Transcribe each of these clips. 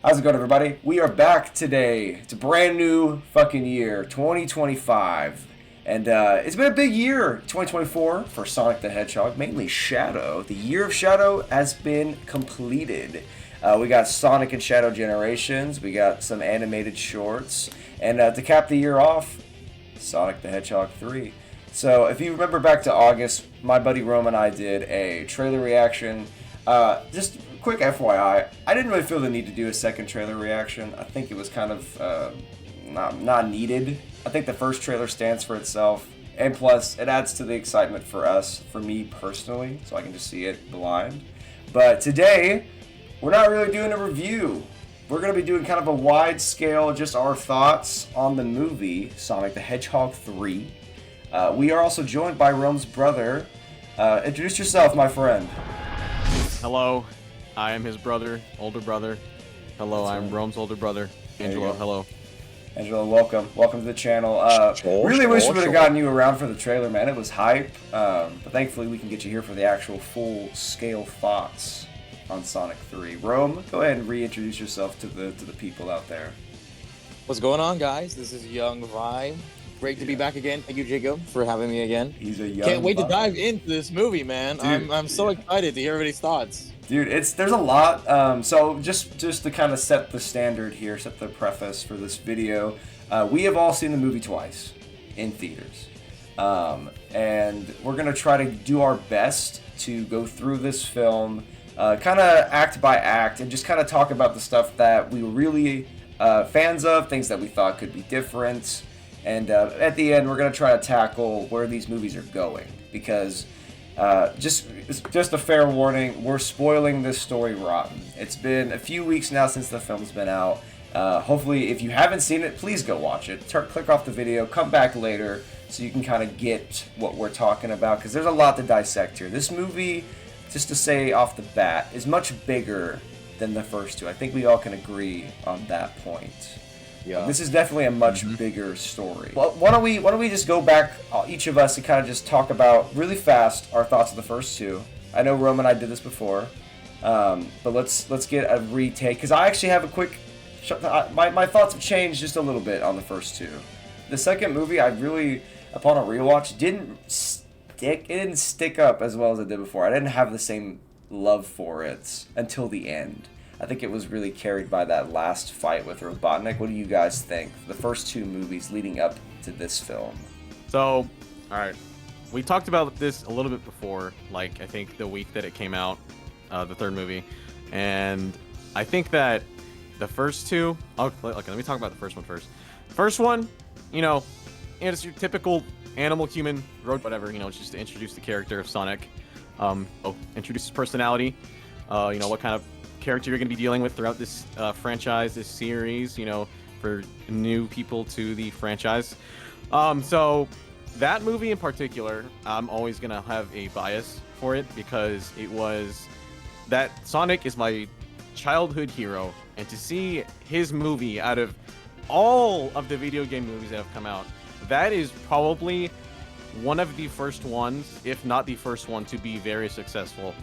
How's it going, everybody? We are back today. It's a brand new fucking year, 2025. And it's been a big year, 2024, for Sonic the Hedgehog, mainly Shadow. The year of Shadow has been completed. We got Sonic and Shadow Generations, we got some animated shorts, and to cap the year off, Sonic the Hedgehog 3. So if you remember back to August, my buddy Rome and I did a trailer reaction. Just quick FYI, I didn't really feel the need to do a second trailer reaction. I think it was kind of not needed. I think the first trailer stands for itself, and plus it adds to the excitement for us, for me personally, so I can just see it blind. But today, we're not really doing a review. We're going to be doing kind of a wide scale, just our thoughts on the movie Sonic the Hedgehog 3. We are also joined by Rome's brother. Introduce yourself, my friend. Hello, I am his brother, older brother. Hello, That's I'm right. Rome's older brother. There you Angelo, go. hello. Angelo, welcome. Welcome to the channel. Really wish we would have gotten you around for the trailer, man. It was hype. But thankfully we can get you here for the actual full-scale thoughts on Sonic 3. Rome, go ahead and reintroduce yourself to the people out there. What's going on, guys? This is Young Vi. Great to be back again. Thank you, Jacob, for having me again. He's a young Can't wait to buck. dive into this movie, man. Dude, I'm so excited to hear everybody's thoughts. Dude, there's a lot. So just to kind of set the standard here, set the preface for this video, we have all seen the movie twice in theaters, and we're gonna try to do our best to go through this film, kind of act by act, and just kind of talk about the stuff that we were really fans of, things that we thought could be different, and at the end, we're gonna try to tackle where these movies are going because. Just a fair warning, we're spoiling this story rotten. It's been a few weeks now since the film's been out. Hopefully, if you haven't seen it, please go watch it. Click off the video, come back later so you can kind of get what we're talking about, because there's a lot to dissect here. This movie, just to say off the bat, is much bigger than the first two. I think we all can agree on that point. Yeah. This is definitely a much bigger story. Well, why don't we just go back, each of us, and kind of just talk about really fast our thoughts of the first two. I know Rome and I did this before, but let's get a retake because I actually have a quick. My thoughts have changed just a little bit on the first two. The second movie, I really, upon a rewatch, didn't stick up as well as it did before. I didn't have the same love for it until the end. I think it was really carried by that last fight with Robotnik. What do you guys think? The first two movies leading up to this film. So, alright, we talked about this a little bit before, like I think the week that it came out, the third movie, and I think that the first two, okay, let me talk about the first one first. First one, it's your typical animal, human, road, whatever, it's just to introduce the character of Sonic, introduce his personality, what kind of character you're going to be dealing with throughout this franchise, this series, for new people to the franchise. So that movie in particular, I'm always going to have a bias for it because that Sonic is my childhood hero, and to see his movie out of all of the video game movies that have come out, that is probably one of the first ones, if not the first one, to be very successful.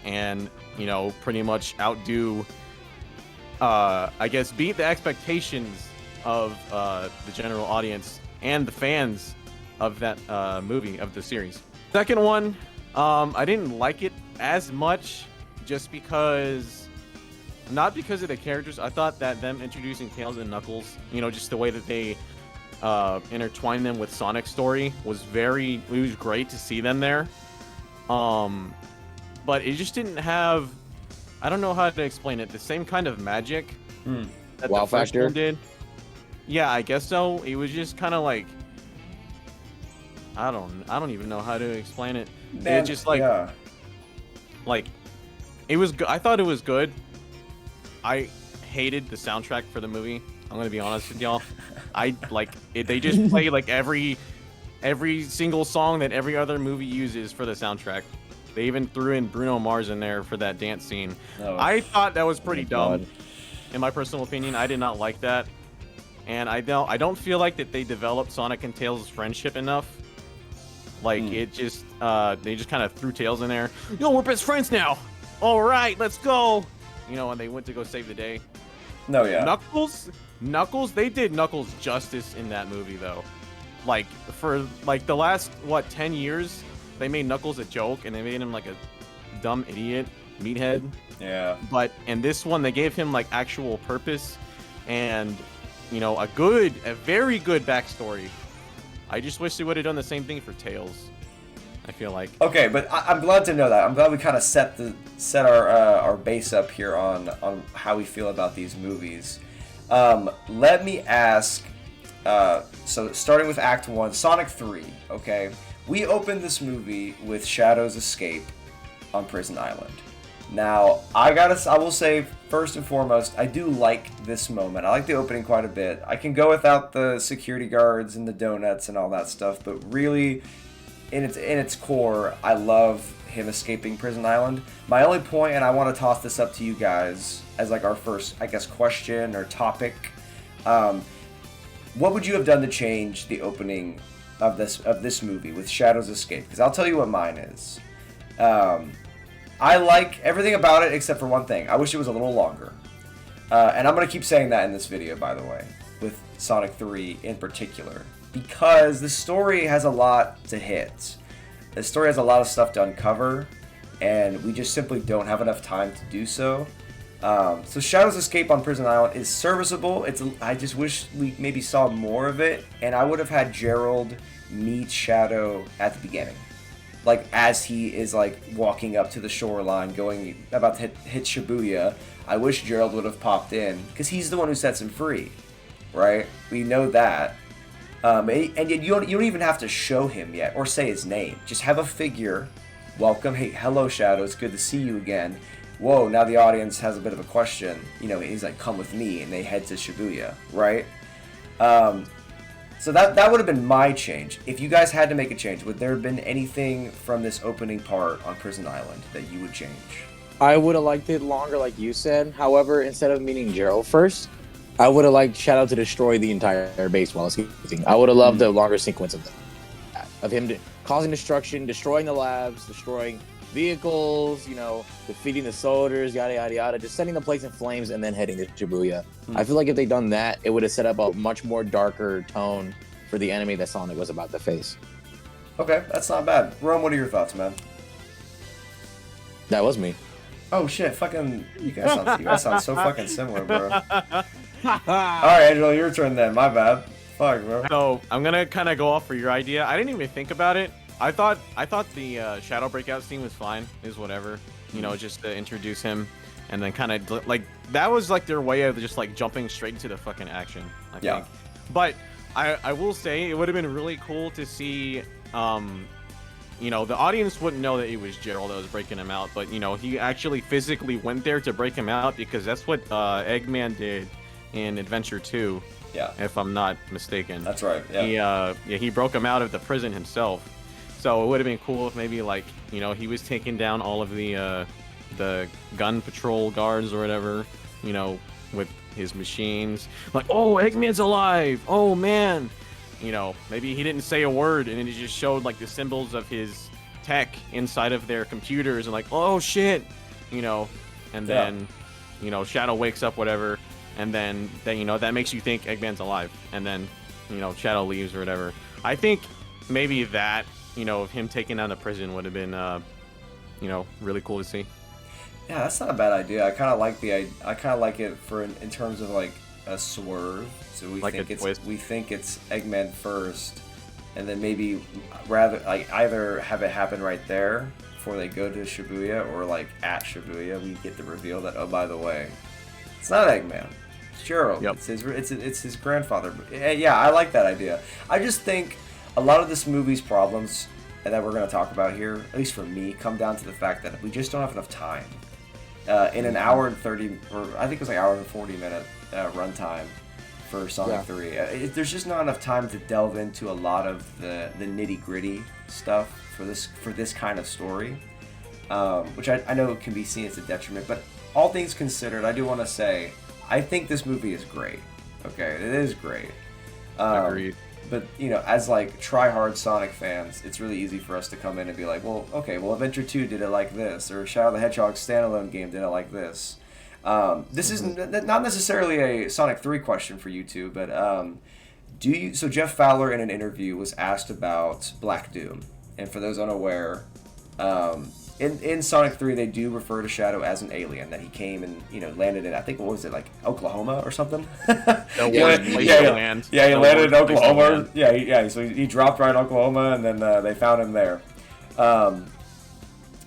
And, pretty much outdo, I guess, beat the expectations of the general audience and the fans of that movie, of the series. Second one, I didn't like it as much just because, not because of the characters. I thought that them introducing Tails and Knuckles, just the way that they intertwine them with Sonic's story it was great to see them there. But it just didn't have, I don't know how to explain it, the same kind of magic that Wow the first factor? one did. Yeah, I guess so. It was just kind of like, I don't even know how to explain it. Man, It just yeah. it was I thought it was good. I hated the soundtrack for the movie. I'm gonna be honest with y'all. They just play like every single song that every other movie uses for the soundtrack. They even threw in Bruno Mars in there for that dance scene. Oh, I thought that was pretty dumb. God. In my personal opinion, I did not like that. And I don't feel like that they developed Sonic and Tails' friendship enough. It just they just kind of threw Tails in there. Yo, we're best friends now. All right, let's go. And they went to go save the day. No, yeah. Knuckles, they did Knuckles justice in that movie though. Like for like the last 10 years, they made Knuckles a joke and they made him like a dumb idiot meathead. Yeah. But in this one, they gave him like actual purpose and a very good backstory. I just wish they would have done the same thing for Tails. I feel like. Okay, but I'm glad to know that. I'm glad we kind of set our base up here on how we feel about these movies. Let me ask. So starting with Act 1, Sonic 3. Okay, we opened this movie with Shadow's escape on Prison Island. Now, I will say first and foremost, I do like this moment. I like the opening quite a bit. I can go without the security guards and the donuts and all that stuff, but really, in its core, I love him escaping Prison Island. My only point, and I want to toss this up to you guys as like our first, I guess, question or topic. What would you have done to change the opening of this movie with Shadow's escape? Because I'll tell you what mine is. I like everything about it except for one thing. I wish it was a little longer. And I'm going to keep saying that in this video, by the way, with Sonic 3 in particular. Because the story has a lot to hit. The story has a lot of stuff to uncover, and we just simply don't have enough time to do so. So Shadow's escape on Prison Island is serviceable. I just wish we maybe saw more of it, and I would have had Gerald meet Shadow at the beginning. Like, as he is, like, walking up to the shoreline, about to hit Shibuya, I wish Gerald would have popped in, because he's the one who sets him free, right? We know that. And you don't even have to show him yet, or say his name. Just have a figure, welcome, hey, hello, Shadow, it's good to see you again. Whoa, now the audience has a bit of a question. He's like, come with me, and they head to Shibuya, right? So that would have been my change. If you guys had to make a change, would there have been anything from this opening part on Prison Island that you would change? I would have liked it longer, like you said. However, instead of meeting Gerald first, I would have liked Shadow to destroy the entire base while escaping. I would have loved the longer sequence of him causing destruction, destroying the labs, destroying vehicles, defeating the soldiers, yada, yada, yada, just setting the place in flames and then heading to Shibuya. I feel like if they'd done that, it would have set up a much more darker tone for the enemy that Sonic was about to face. Okay, that's not bad. Rome, what are your thoughts, man? That was me. Oh, shit, fucking, you guys sound so fucking similar, bro. Alright, Angelo, your turn then, my bad. Fuck, bro. So, I'm gonna kind of go off for your idea. I didn't even think about it. I thought the Shadow breakout scene was fine. Is whatever, just to introduce him, and then kind of like that was like their way of just like jumping straight into the fucking action. I think. But I will say it would have been really cool to see. The audience wouldn't know that it was Gerald that was breaking him out, but he actually physically went there to break him out because that's what Eggman did in Adventure 2. Yeah. If I'm not mistaken. That's right. Yeah. He broke him out of the prison himself. So it would have been cool if maybe like he was taking down all of the gun patrol guards or whatever, with his machines. Like, oh, Eggman's alive! Oh man, maybe he didn't say a word and it just showed like the symbols of his tech inside of their computers and like, oh shit, and then Shadow wakes up, whatever, and then that makes you think Eggman's alive, and then Shadow leaves or whatever. I think maybe that. Of him taking down the prison would have been, really cool to see. Yeah, that's not a bad idea. I kind of like it for in terms of like a swerve. So we think it's Eggman first, and then maybe rather like either have it happen right there before they go to Shibuya, or like at Shibuya we get the reveal that, oh, by the way, it's not Eggman, it's Gerald. Yep. It's his grandfather. Yeah, I like that idea. I just think a lot of this movie's problems that we're going to talk about here, at least for me, come down to the fact that we just don't have enough time. In an hour and 30, or I think it was like hour and 40 minute runtime for Sonic 3, there's just not enough time to delve into a lot of the nitty gritty stuff for this kind of story, which I know can be seen as a detriment. But all things considered, I do want to say I think this movie is great. Okay, it is great. Agreed. But, as like try-hard Sonic fans, it's really easy for us to come in and be like, well, okay, well, Adventure 2 did it like this, or Shadow the Hedgehog standalone game did it like this. This is not necessarily a Sonic 3 question for you two, but so Jeff Fowler in an interview was asked about Black Doom, and for those unaware, in Sonic 3 they do refer to Shadow as an alien, that he came and landed in, I think, what was it, like Oklahoma or something? He landed in Oklahoma. So he dropped right in Oklahoma, and then they found him there.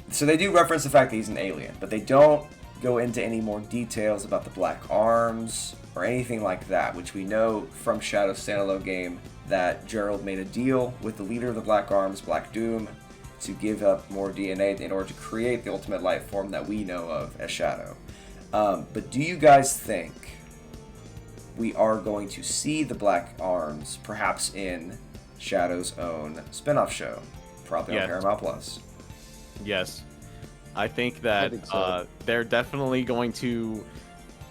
So they do reference the fact that he's an alien, but they don't go into any more details about the Black Arms or anything like that, which we know from Shadow's standalone game that Gerald made a deal with the leader of the Black Arms, Black Doom, to give up more DNA in order to create the ultimate life form that we know of as Shadow. But do you guys think we are going to see the Black Arms perhaps in Shadow's own spin-off show, probably on Paramount Plus? Yes. I think that they're definitely going to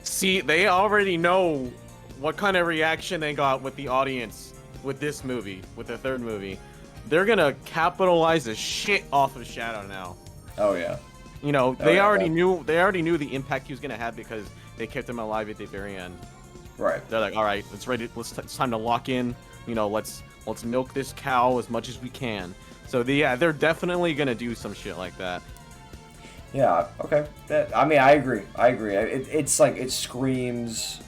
see. They already know what kind of reaction they got with the audience with this movie, with the third movie. They're gonna capitalize the shit off of Shadow now. Oh yeah. They already knew the impact he was gonna have because they kept him alive at the very end. Right. They're like, all right, it's time to lock in. Let's milk this cow as much as we can. So they're definitely gonna do some shit like that. Yeah. Okay. I agree. It's like it screams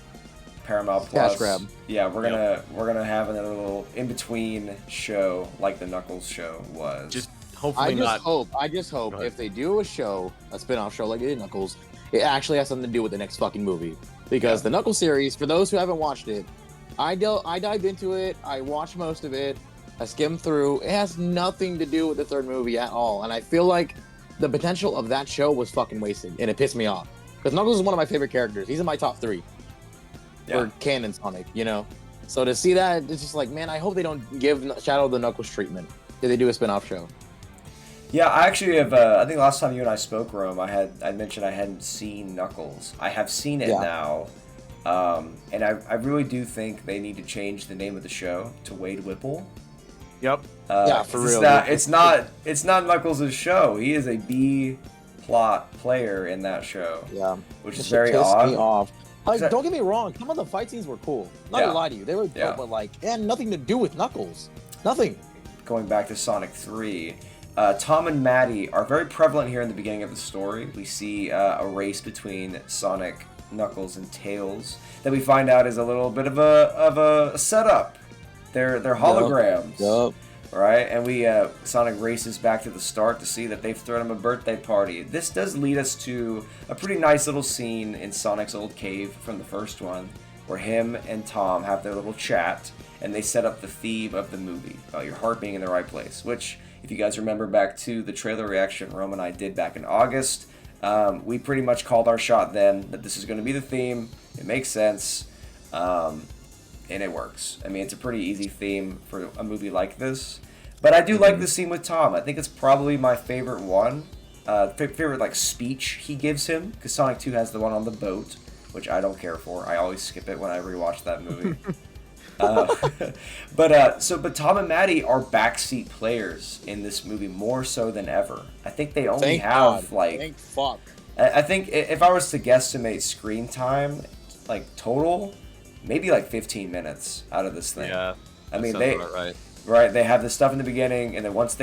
Paramount Plus. Cash grab. Yeah, we're gonna have another little in between show like the Knuckles show was. Just hopefully not. I just hope if they do a spin-off show like they did Knuckles, it actually has something to do with the next fucking movie. Because the Knuckles series, for those who haven't watched it, I dived into it. I watched most of it. I skimmed through. It has nothing to do with the third movie at all, and I feel like the potential of that show was fucking wasted, and it pissed me off. Because Knuckles is one of my favorite characters. He's in my top 3 for canon Sonic, So to see that, it's just like, man, I hope they don't give Shadow the Knuckles treatment if they do a spin-off show. Yeah, I actually have. I think last time you and I spoke, Rome, I mentioned I hadn't seen Knuckles. I have seen it now, and I really do think they need to change the name of the show to Wade Whipple. Yep. For real. It's not Knuckles' show. He is a B plot player in that show. Yeah. Which is very odd. Me off. Like, don't get me wrong. Some of the fight scenes were cool. Not gonna lie to you, they were dope, but like, it had nothing to do with Knuckles. Nothing. Going back to Sonic 3, Tom and Maddie are very prevalent here in the beginning of the story. We see a race between Sonic, Knuckles, and Tails that we find out is a little bit of a setup. They're holograms, right? And Sonic races back to the start to see that they've thrown him a birthday party. This does lead us to a pretty nice little scene in Sonic's old cave from the first one, where him and Tom have their little chat, and they set up the theme of the movie, your heart being in the right place, which, if you guys remember back to the trailer reaction Rome and I did back in August, we pretty much called our shot then that this is going to be the theme. It makes sense. And it works. I mean, it's a pretty easy theme for a movie like this. But I do like the scene with Tom. I think it's probably my favorite one. Favorite, like, speech he gives him. Because Sonic 2 has the one on the boat, which I don't care for. I always skip it when I rewatch that movie. But Tom and Maddie are backseat players in this movie more so than ever. I think they only have, like... Thank fuck. I think if I was to guesstimate screen time, like, total... maybe like 15 minutes out of this thing. Yeah, I mean right. They have this stuff in the beginning, and then once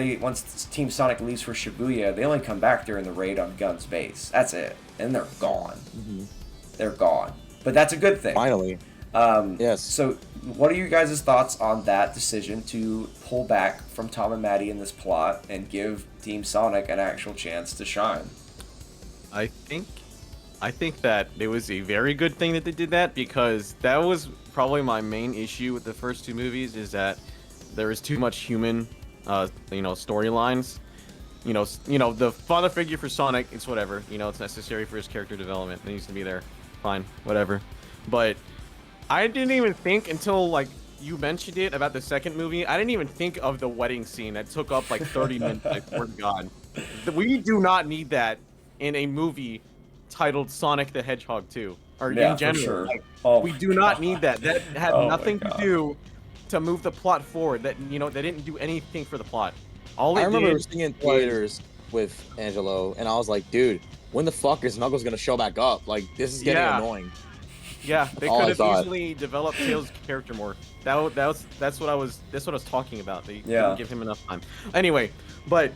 Team Sonic leaves for Shibuya, they only come back during the raid on Gun's base. That's it, and they're gone. They're gone, but that's a good thing. Finally. Yes. So, what are you guys' thoughts on that decision to pull back from Tom and Maddie in this plot and give Team Sonic an actual chance to shine? I think that it was a very good thing that they did that, because that was probably my main issue with the first 2 movies, is that there is too much human, storylines. The father figure for Sonic, it's whatever. It's necessary for his character development. It needs to be there. Fine, whatever. But I didn't even think until, like, you mentioned it about the second movie. I didn't even think of the wedding scene that took up like 30 minutes. I swear to God. We do not need that in a movie titled Sonic the Hedgehog 2, or in general. Sure. Like, Oh we do not need that. That had nothing to God. do to move the plot forward. That didn't do anything for the plot. All I it remember did seeing in theaters with Angelo, and I was like, dude, when the fuck is Knuckles gonna show back up? Like, this is getting annoying. Yeah, they All could I have thought. easily developed Tails' character more. That's what I was talking about. They Yeah. didn't give him enough time. Anyway, but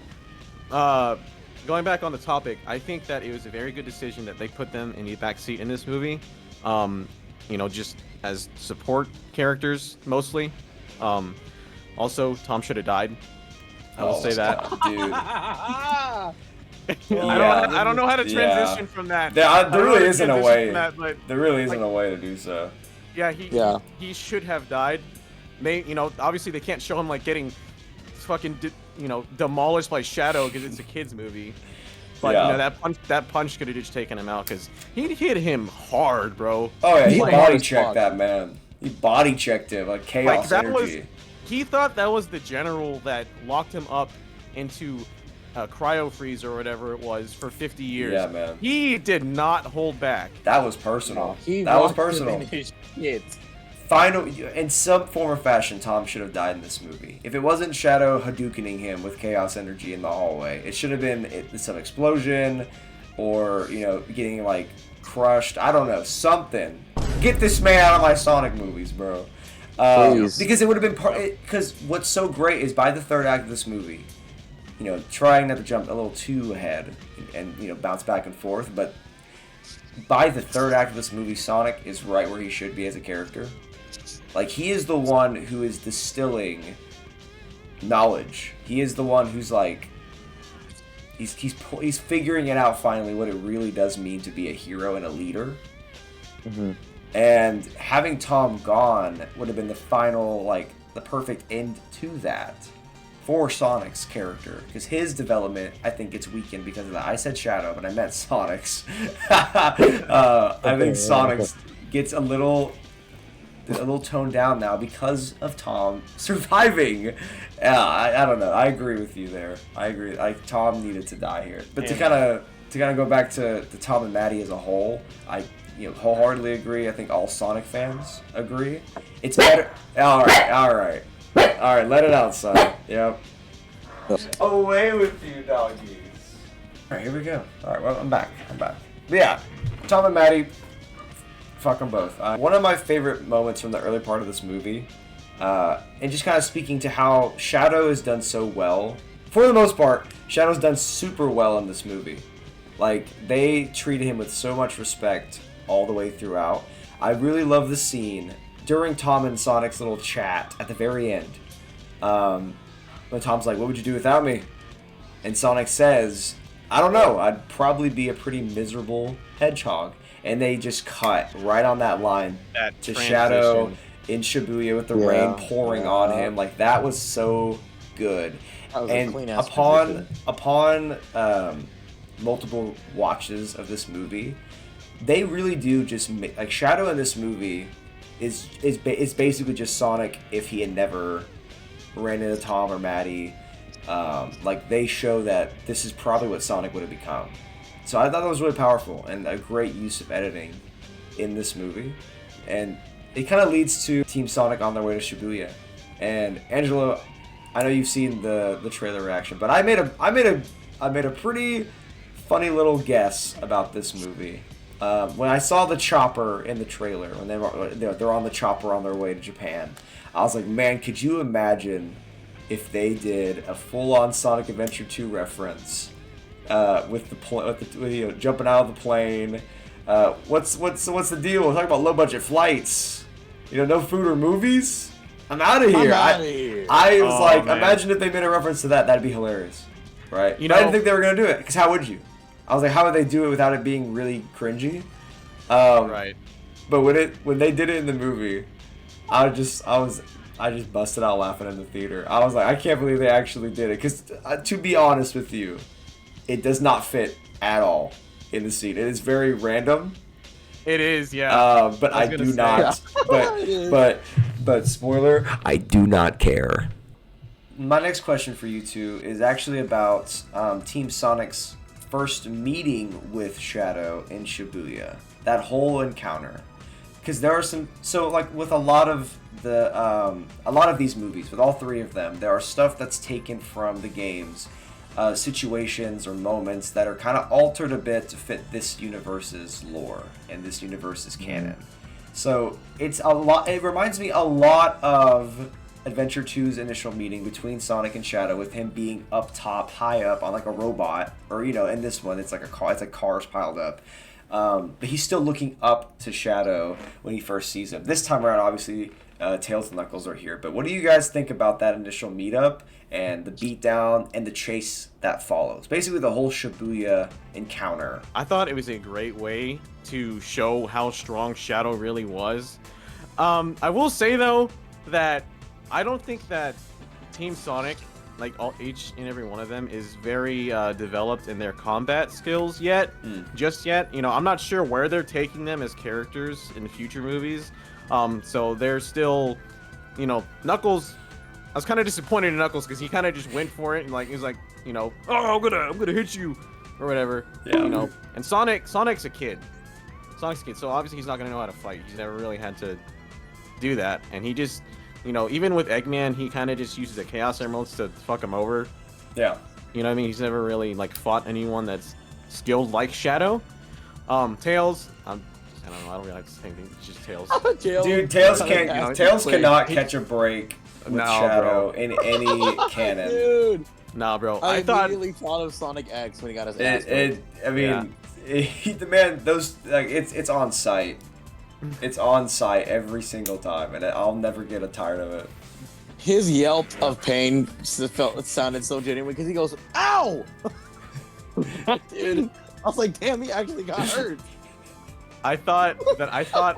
going back on the topic, I think that it was a very good decision that they put them in the backseat in this movie. Just as support characters mostly. Also, Tom should have died. I will say that. Dude. I don't know how to transition from that. There really isn't a way. But There really isn't a way to do so. Yeah, he should have died. Obviously they can't show him like getting fucking demolished by Shadow because it's a kids movie. But that punch could have just taken him out because he hit him hard, bro. Oh yeah, he Like, body checked that man. He body checked him like chaos energy. He thought that was the general that locked him up into a cryo freeze or whatever it was for 50 years. Yeah, man. He did not hold back. That was personal. He That was locked him personal. in his shit. In some form or fashion, Tom should have died in this movie. If it wasn't Shadow Hadoukening him with chaos energy in the hallway, it should have been some explosion, or getting like crushed. I don't know, something. Get this man out of my Sonic movies, bro. Because it would have been because what's so great is by the third act of this movie, trying not to jump a little too ahead and bounce back and forth, but by the third act of this movie, Sonic is right where he should be as a character. Like, he is the one who is distilling knowledge. He is the one who's like, he's figuring it out finally what it really does mean to be a hero and a leader. Mm-hmm. And having Tom gone would have been the final, like, the perfect end to that for Sonic's character. Because his development, I think, gets weakened because of that. I said Shadow, but I meant Sonic's. I think Sonic's gets a little toned down now because of Tom surviving. I don't know. I agree with you there. I agree. Tom needed to die here. But to kind of go back to Tom and Maddie as a whole, I wholeheartedly agree. I think all Sonic fans agree. It's better. All right. Let it out, son. Yep. Away with you, doggies. All right, here we go. All right, well, I'm back. But yeah, Tom and Maddie. Fuck them both. One of my favorite moments from the early part of this movie, and just kind of speaking to how Shadow has done so well. For the most part, Shadow's done super well in this movie. Like, they treated him with so much respect all the way throughout. I really love the scene during Tom and Sonic's little chat at the very end. When Tom's like, "What would you do without me?" And Sonic says, "I don't know. I'd probably be a pretty miserable hedgehog." And they just cut right on that line to Shadow in Shibuya with the rain pouring on him. Like, that was so good. That was and a clean-ass upon multiple watches of this movie, they really do just like Shadow in this movie is basically just Sonic if he had never ran into Tom or Maddie. Like, they show that this is probably what Sonic would have become. So I thought that was really powerful and a great use of editing in this movie. And it kind of leads to Team Sonic on their way to Shibuya. And Angelo, I know you've seen the trailer reaction, but I made a pretty funny little guess about this movie. When I saw the chopper in the trailer, when they're on the chopper on their way to Japan, I was like, man, could you imagine if they did a full-on Sonic Adventure 2 reference? With jumping out of the plane. What's the deal? We're talking about low budget flights. No food or movies. I'm out of here. I was man. Imagine if they made a reference to that. That'd be hilarious, right? I didn't think they were gonna do it because how would you? I was like, how would they do it without it being really cringy? Right. But when they did it in the movie, I just busted out laughing in the theater. I was like, I can't believe they actually did it. Because to be honest with you, it does not fit at all in the scene. It is very random. It is, yeah. But I do not. But spoiler, I do not care. My next question for you two is actually about Team Sonic's first meeting with Shadow in Shibuya. That whole encounter. Because there are with a lot of these movies, with all three of them, there are stuff that's taken from the games. situations or moments that are kind of altered a bit to fit this universe's lore and this universe's canon. So it's a lot. It reminds me a lot of Adventure 2's initial meeting between Sonic and Shadow, with him being up top, high up on like a robot, or in this one it's like a car. It's like cars piled up. But he's still looking up to Shadow when he first sees him. This time around, obviously, Tails and Knuckles are here. But what do you guys think about that initial meetup and the beatdown and the chase that follows? Basically, the whole Shibuya encounter. I thought it was a great way to show how strong Shadow really was. I will say, though, that I don't think that Team Sonic, like each and every one of them, is very developed in their combat skills yet. Just yet. I'm not sure where they're taking them as characters in future movies. So they're still, Knuckles. I was kind of disappointed in Knuckles because he kind of just went for it and he was like, oh, I'm gonna hit you or whatever. Yeah. And Sonic's a kid. So obviously he's not gonna know how to fight. He's never really had to do that, and he just. Even with Eggman, he kind of just uses the Chaos Emeralds to fuck him over. Yeah. You know what I mean? He's never really, fought anyone that's skilled like Shadow. Tails, I don't know, I don't really like to say anything. It's just Tails. Dude, Tails can't. Tails cannot catch a break with Shadow in any canon. Dude. Nah, bro. I immediately thought of Sonic X when he got his ass the man, it's on site. It's on site every single time, and I'll never get tired of it. His yelp of pain sounded so genuine because he goes, "Ow!" Dude, I was like, "Damn, he actually got hurt." I thought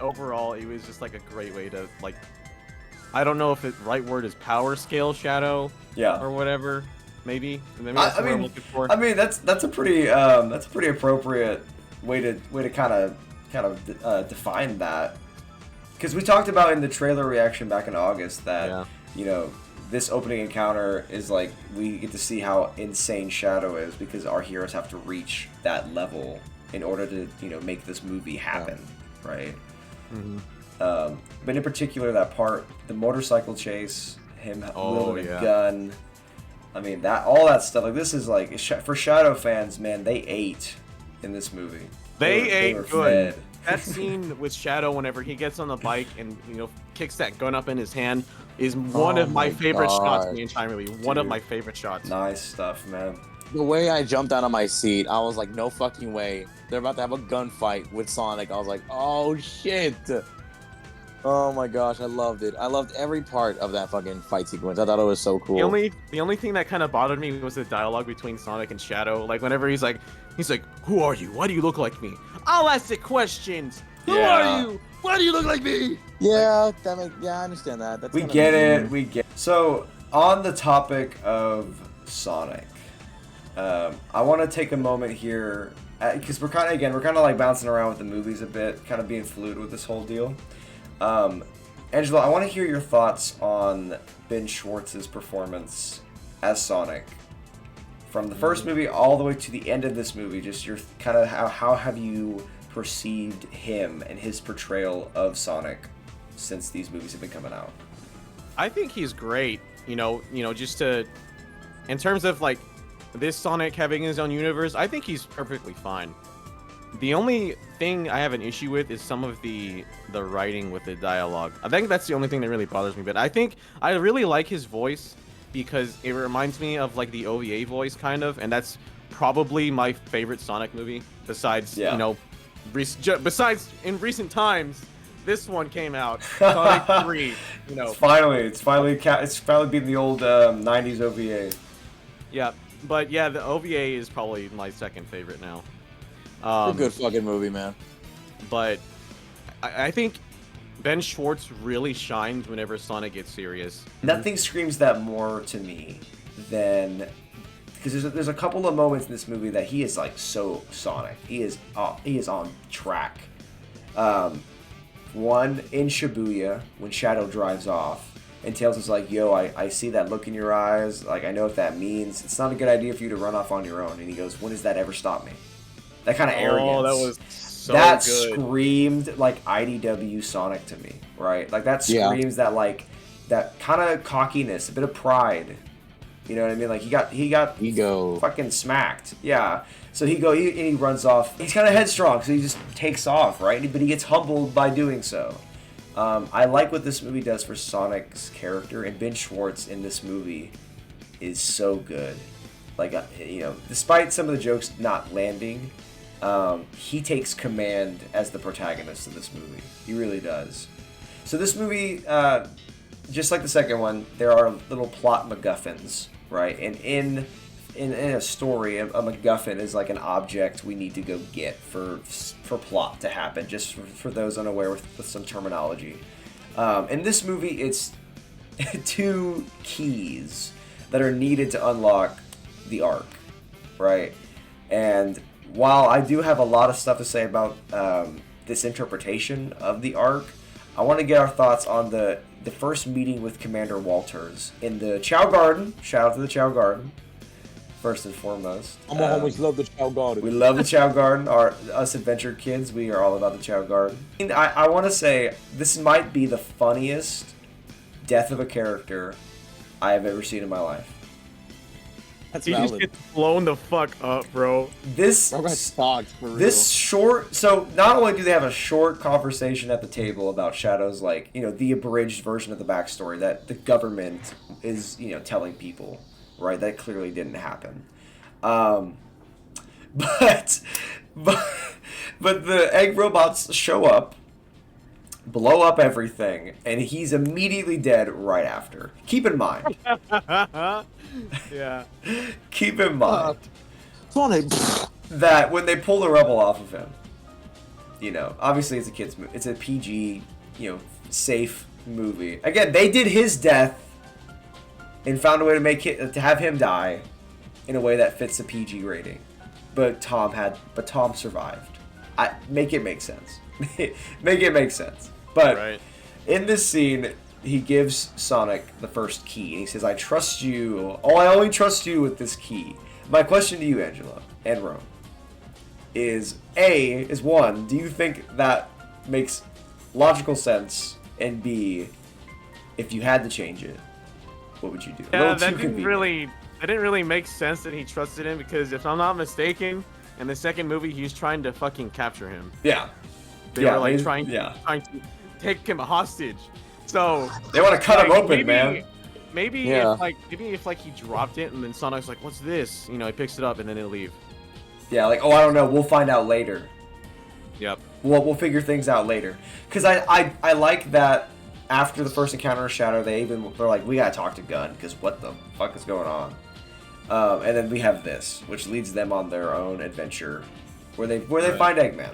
overall it was just a great way to I don't know if the right word is power scale Shadow, or whatever. Maybe that's what I'm looking for. I mean that's a pretty appropriate way to kind of define that, because we talked about in the trailer reaction back in August that this opening encounter is we get to see how insane Shadow is, because our heroes have to reach that level in order to make this movie happen, right? But in particular, that part, the motorcycle chase, him wielding a gun, I mean all that stuff, this is for Shadow fans, man, they ate in this movie. They ate good. Fed. That scene with Shadow, whenever he gets on the bike and kicks that gun up in his hand, is one of my favorite shots in the entire movie. One of my favorite shots. Nice stuff, man. The way I jumped out of my seat, I was like, "No fucking way! They're about to have a gunfight with Sonic." I was like, "Oh shit!" Oh my gosh, I loved it. I loved every part of that fucking fight sequence. I thought it was so cool. The only thing that kind of bothered me was the dialogue between Sonic and Shadow. Whenever he's like, "Who are you? Why do you look like me? I'll ask the questions. Who are you? Why do you look like me?" Yeah, I understand that. We get it. So on the topic of Sonic, I want to take a moment here because we're kind of bouncing around with the movies a bit, kind of being fluid with this whole deal. Angelo, I want to hear your thoughts on Ben Schwartz's performance as Sonic. From the first movie all the way to the end of this movie, just your kind of how have you perceived him and his portrayal of Sonic since these movies have been coming out? I think he's great. Just to, in terms of this Sonic having his own universe, I think he's perfectly fine. The only thing I have an issue with is some of the writing with the dialogue. I think that's the only thing that really bothers me. But I think I really like his voice because it reminds me of the OVA voice kind of, and that's probably my favorite Sonic movie. Besides, besides in recent times, this one came out, Sonic 3. It's finally beating the old '90s OVA. Yeah, but yeah, the OVA is probably my second favorite now. It's a good fucking movie, man. But I think Ben Schwartz really shines whenever Sonic gets serious. Nothing screams that more to me than, because there's a couple of moments in this movie that he is so Sonic. He is on track. One in Shibuya when Shadow drives off, and Tails is like, "Yo, I see that look in your eyes. I know what that means. It's not a good idea for you to run off on your own." And he goes, "When does that ever stop me?" That kind of arrogance. Oh, that was so good. Screamed IDW Sonic to me, right? That screams that kind of cockiness, a bit of pride, You know what I mean? Like he got Ego. fucking smacked. Yeah. So he runs off. He's kind of headstrong, so he just takes off, right? But he gets humbled by doing so. I like what this movie does for Sonic's character, and Ben Schwartz in this movie is so good. Like, despite some of the jokes not landing, he takes command as the protagonist of this movie. He really does. So this movie, just like the second one, there are little plot MacGuffins, right? And in a story, a MacGuffin is like an object we need to go get for plot to happen, just for those unaware with some terminology. In this movie, it's 2 keys that are needed to unlock the Ark, right? And while I do have a lot of stuff to say about this interpretation of the Ark, I want to get our thoughts on the first meeting with Commander Walters in the Chow Garden. Shout out to the Chow Garden, first and foremost. I'm gonna always love the Chow Garden. We love the Chow Garden. Us adventure kids, we are all about the Chow Garden. I want to say this might be the funniest death of a character I have ever seen in my life. That's He just valid. gets blown the fuck up, bro. This Bro got stalked, for real. This short, so not only do they have a short conversation at the table about Shadow's, like, the abridged version of the backstory that the government is, telling people, right? That clearly didn't happen. But the egg robots show up, blow up everything, and he's immediately dead right after. Keep in mind. Yeah. Keep in mind. Sonic. That when they pull the rubble off of him, obviously it's a kid's movie. It's a PG, safe movie. Again, they did his death and found a way to have him die in a way that fits the PG rating. But Tom survived. Make it make sense. Make it make sense. But Right. in this scene, he gives Sonic the first key, and he says, "I trust you. Oh, I only trust you with this key." My question to you, Angela and Rome, is one, do you think that makes logical sense? And B, if you had to change it, what would you do? Yeah, that didn't really make sense that he trusted him, because if I'm not mistaken, in the second movie he's trying to fucking capture him. Yeah. They were like trying to take him hostage. So they want to cut him open, man. Maybe Yeah. if he dropped it and then Sonic's like, "What's this?" He picks it up and then he'll leave. Yeah, like, oh, I don't know. We'll find out later. Yep. We'll figure things out later. Because I like that after the first encounter with Shadow, they're like, we gotta talk to Gunn, because what the fuck is going on? And then we have this, which leads them on their own adventure, where they find Eggman.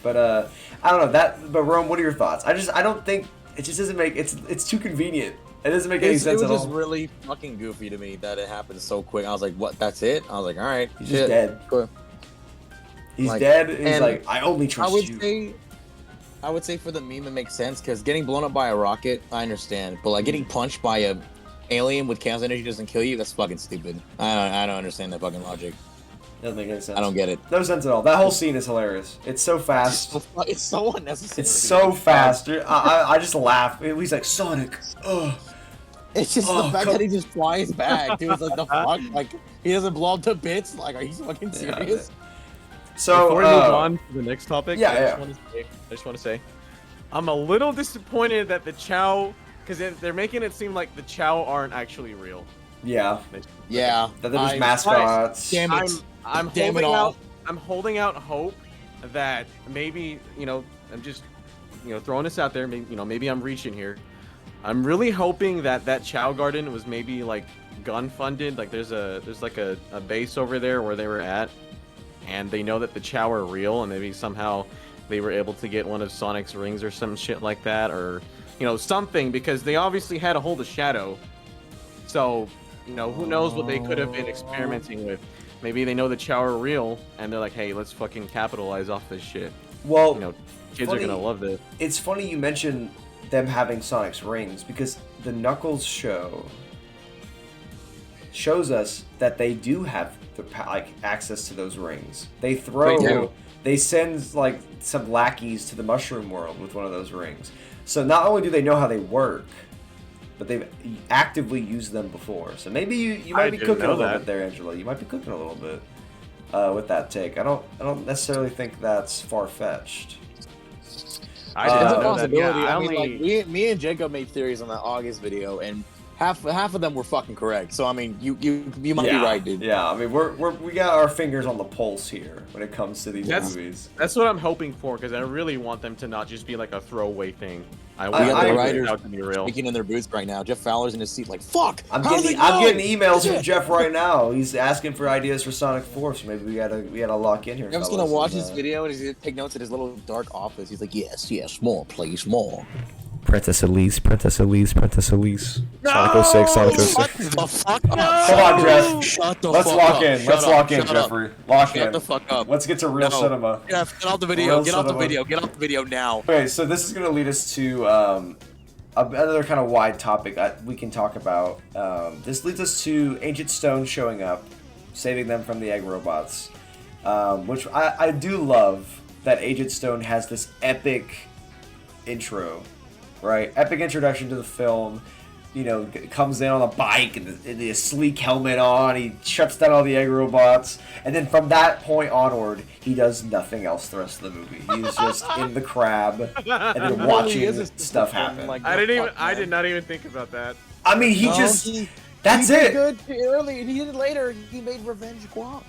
But I don't know but Rome, what are your thoughts? I don't think it just doesn't make it's too convenient. It doesn't make any sense It at was all. just really fucking goofy to me that it happened so quick. I was like, "What? That's it?" I was like, "All right, He's just dead. Cool." He's dead. And he's and like, I only trust you. I would say for the meme it makes sense, because getting blown up by a rocket, I understand, but like getting punched by a alien with chaos energy doesn't kill you. That's fucking stupid. I don't understand that fucking logic. Doesn't make any sense. I don't get it. No sense at all. That whole scene is hilarious. It's so fast. It's so unnecessary. It's so fast. I just laugh. He's like, Sonic. Ugh. It's just the fact that he just flies back. Dude, it's like, the fuck? Like, he doesn't blow up to bits? Like, are you fucking serious? So, before we move on to the next topic, yeah, I just want to say, I'm a little disappointed that the Chow, because they're making it seem like the Chow aren't actually real. Yeah. Yeah. That they're just mascots. Damn it. I'm Damn it holding all. out. I'm holding out hope that maybe I'm just throwing this out there. Maybe I'm reaching here. I'm really hoping that Chow Garden was maybe like gun funded. Like there's like a base over there where they were at, and they know that the Chow are real, and maybe somehow they were able to get one of Sonic's rings or some shit like that, or something, because they obviously had a hold of Shadow. So who knows what they could have been experimenting with. Maybe they know the Chow are real, and they're like, hey, let's fucking capitalize off this shit. Well, kids are gonna love this. It's funny you mention them having Sonic's rings, because the Knuckles show shows us that they do have access to those rings. They send like some lackeys to the Mushroom World with one of those rings. So not only do they know how they work, but they've actively used them before. So maybe you might be cooking a little bit there, Angelo. You might be cooking a little bit with that take. I don't necessarily think that's far-fetched. I didn't It's a know that. Yeah, possibility. I mean, only... like me and Jacob made theories on that August video, and half of them were fucking correct. So I mean, you might be right, dude. Yeah, I mean, we got our fingers on the pulse here when it comes to these movies. That's what I'm hoping for, because I really want them to not just be like a throwaway thing. I We got the want writers it to be real. speaking in their booths right now. Jeff Fowler's in his seat, like, fuck. I'm getting emails from Jeff right now. He's asking for ideas for Sonic 4, so maybe we gotta lock in here. Jeff's gonna watch this video and he's gonna take notes at his little dark office. He's like, yes, more, please, more. Princess Elise. No! Sonic 06, Sonic 06. Shut the fuck up. Come on, Jeff. Shut the Let's fuck lock up. in. Let's lock in, Jeffrey. Lock in. Shut the fuck up. Let's get to real cinema. Jeff, get off the video. Get off the video now. Okay, so this is gonna lead us to another kind of wide topic we can talk about. This leads us to Agent Stone showing up, saving them from the egg robots, which I do love that Agent Stone has this epic intro, right? Epic introduction to the film. You know, comes in on a bike and the sleek helmet on. He shuts down all the egg robots, and then from that point onward, he does nothing else the rest of the movie. He's just in the crab and then watching stuff happen. Like, I did not even think about that. I mean, that's it. Good early, and he did it later. He made Revenge Guac.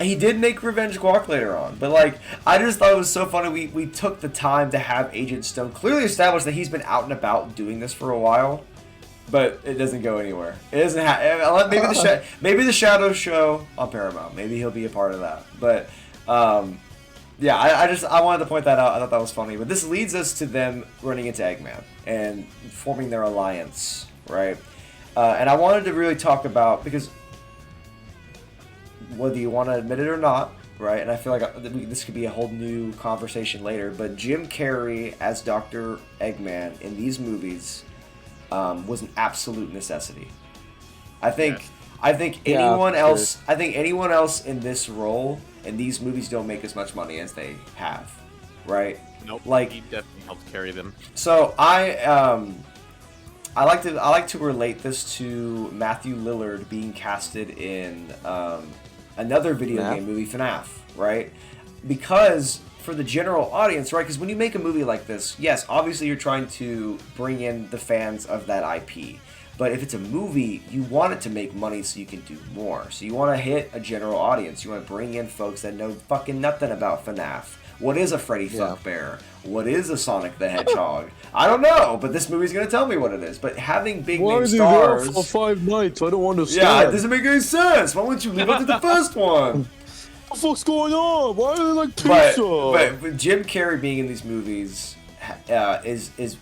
He did make Revenge Guac later on, but like, I just thought it was so funny. We took the time to have Agent Stone clearly establish that he's been out and about doing this for a while. But it doesn't go anywhere. It doesn't have. Maybe the Shadow Show on Paramount. Maybe he'll be a part of that. But yeah, I wanted to point that out. I thought that was funny. But this leads us to them running into Eggman and forming their alliance, right? And I wanted to really talk about, because whether you want to admit it or not, right? And I feel like this could be a whole new conversation later. But Jim Carrey as Dr. Eggman in these movies was an absolute necessity. I think anyone else in this role in these movies don't make as much money as they have, right? Nope. Like, he definitely helped carry them. So I like to relate this to Matthew Lillard being casted in another video game movie, FNAF, right? Because for the general audience, right? Because when you make a movie like this, yes, obviously you're trying to bring in the fans of that IP. But if it's a movie, you want it to make money so you can do more. So you want to hit a general audience. You want to bring in folks that know fucking nothing about FNAF. What is a Freddy Fazbear? What is a Sonic the Hedgehog? I don't know, but this movie's going to tell me what it is. But having big name stars... for 5 nights? I don't understand. Yeah, it doesn't make any sense. Why wouldn't you live up to the first one? What the fuck's going on? Why do they like pizza? But Jim Carrey being in these movies is